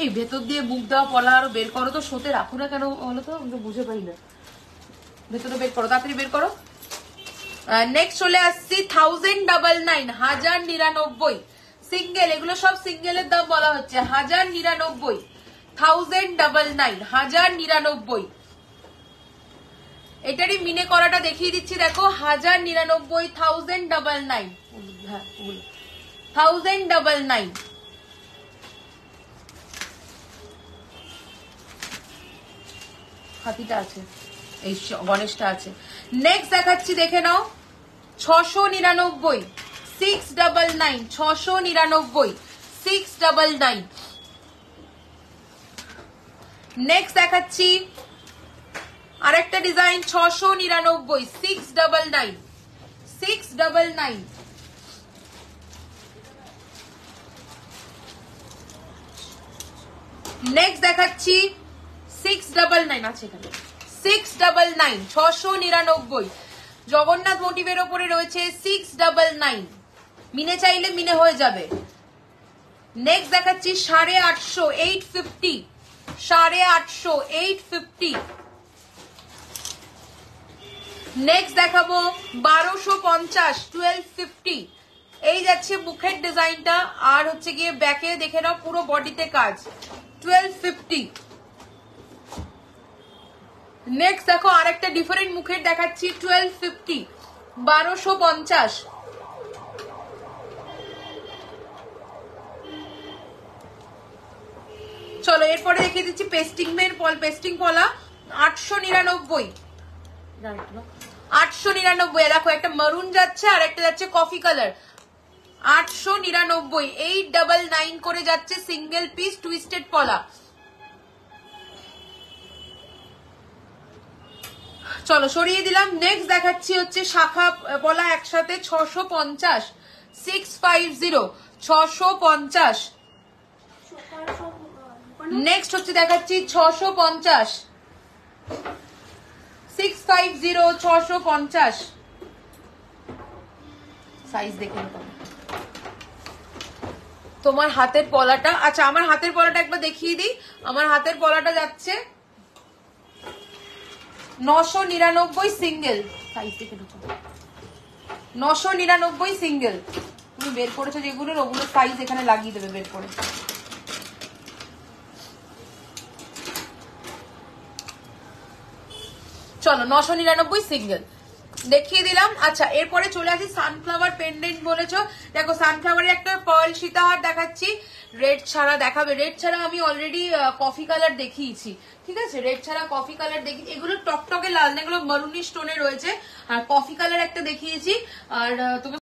এই ভেতর দিয়ে মুখ দেওয়া পলা আরো বের করো তো, শোতে রাখো না কেন বলো তো, আমি তো বুঝে পাই না। ভেতরে বের করো, তাড়াতাড়ি বের করো। নেক্সট চলে আসছি 1099 1099 সিঙ্গেল, এগুলো সব সিঙ্গেলের দাম বলা হচ্ছে 1099 1099 1099। এটারই মিনে করাটা দেখিয়ে দিচ্ছি দেখো 1099 1099 হ্যাঁ 1099। হাতিটা আছে, এই গণেশটা আছে। নেক্সট দেখাচ্ছি দেখে নাও 699 699 699 699। নেক্সট দেখাচ্ছি আরেকটা ডিজাইন 699 699 699। নেক্সট দেখাচ্ছি 699 আছে এখানে 699 699। জগন্নাথ মোটিভের ওপরে রয়েছে 699, মিনে চাইলে মিনে হয়ে যাবে। নেক্সট দেখাচ্ছি 850 850 850 850। নেক্সট দেখাবো 1250 1250। এই যাচ্ছে মুখের ডিজাইনটা, আর হচ্ছে গিয়ে ব্যাকে দেখে নাও পুরো বডিতে কাজ 1250। নেক্সট দেখো আরেকটা ডিফারেন্ট মুখের দেখাচ্ছি 1250 1250। চলো এরপরে দেখিয়ে দিচ্ছি পেস্টিং পলা 899 899। দেখো একটা মারুন যাচ্ছে আর একটা যাচ্ছে কফি কালার, 899, 899 করে যাচ্ছে সিঙ্গেল পিস টুইস্টেড পলা। চলো সরিয়ে দিলাম। নেক্সট দেখাচ্ছি হচ্ছে শাখা পলা একসাথে 650, 650, 650। নেক্সট হচ্ছে দেখাচ্ছি 650, 650, 650 সাইজ দেখে নিতে হবে। তোমার হাতের পলাটা, আচ্ছা আমার হাতের পলাটা একবার দেখিয়ে দিই। আমার হাতের পলাটা যাচ্ছে 999 সিঙ্গেল, সাইজ দেখে ঢুকো, 999 সিঙ্গেল। তুমি বের করেছো যেগুলোর, ওগুলোর সাইজ এখানে লাগিয়ে দেবে বের করে। চলো 999 সিঙ্গেল দেখিয়ে দিলাম। আচ্ছা এরপরে চলে আসি সানফ্লাওয়ার পেন্ডেন্ট বলেছো। দেখো সানফ্লাওয়ারের একটা পার্ল সীতাহার দেখাচ্ছি, রেড ছাড়া দেখাবে। রেড ছাড়া আমি অলরেডি কফি কালার দেখিয়েছি, ঠিক আছে, রেড ছাড়া কফি কালার দেখি। এগুলো টকটকে লাল না, এগুলো মারুনি স্টোনে রয়েছে। আর কফি কালার একটা দেখিয়েছি। আর তুমি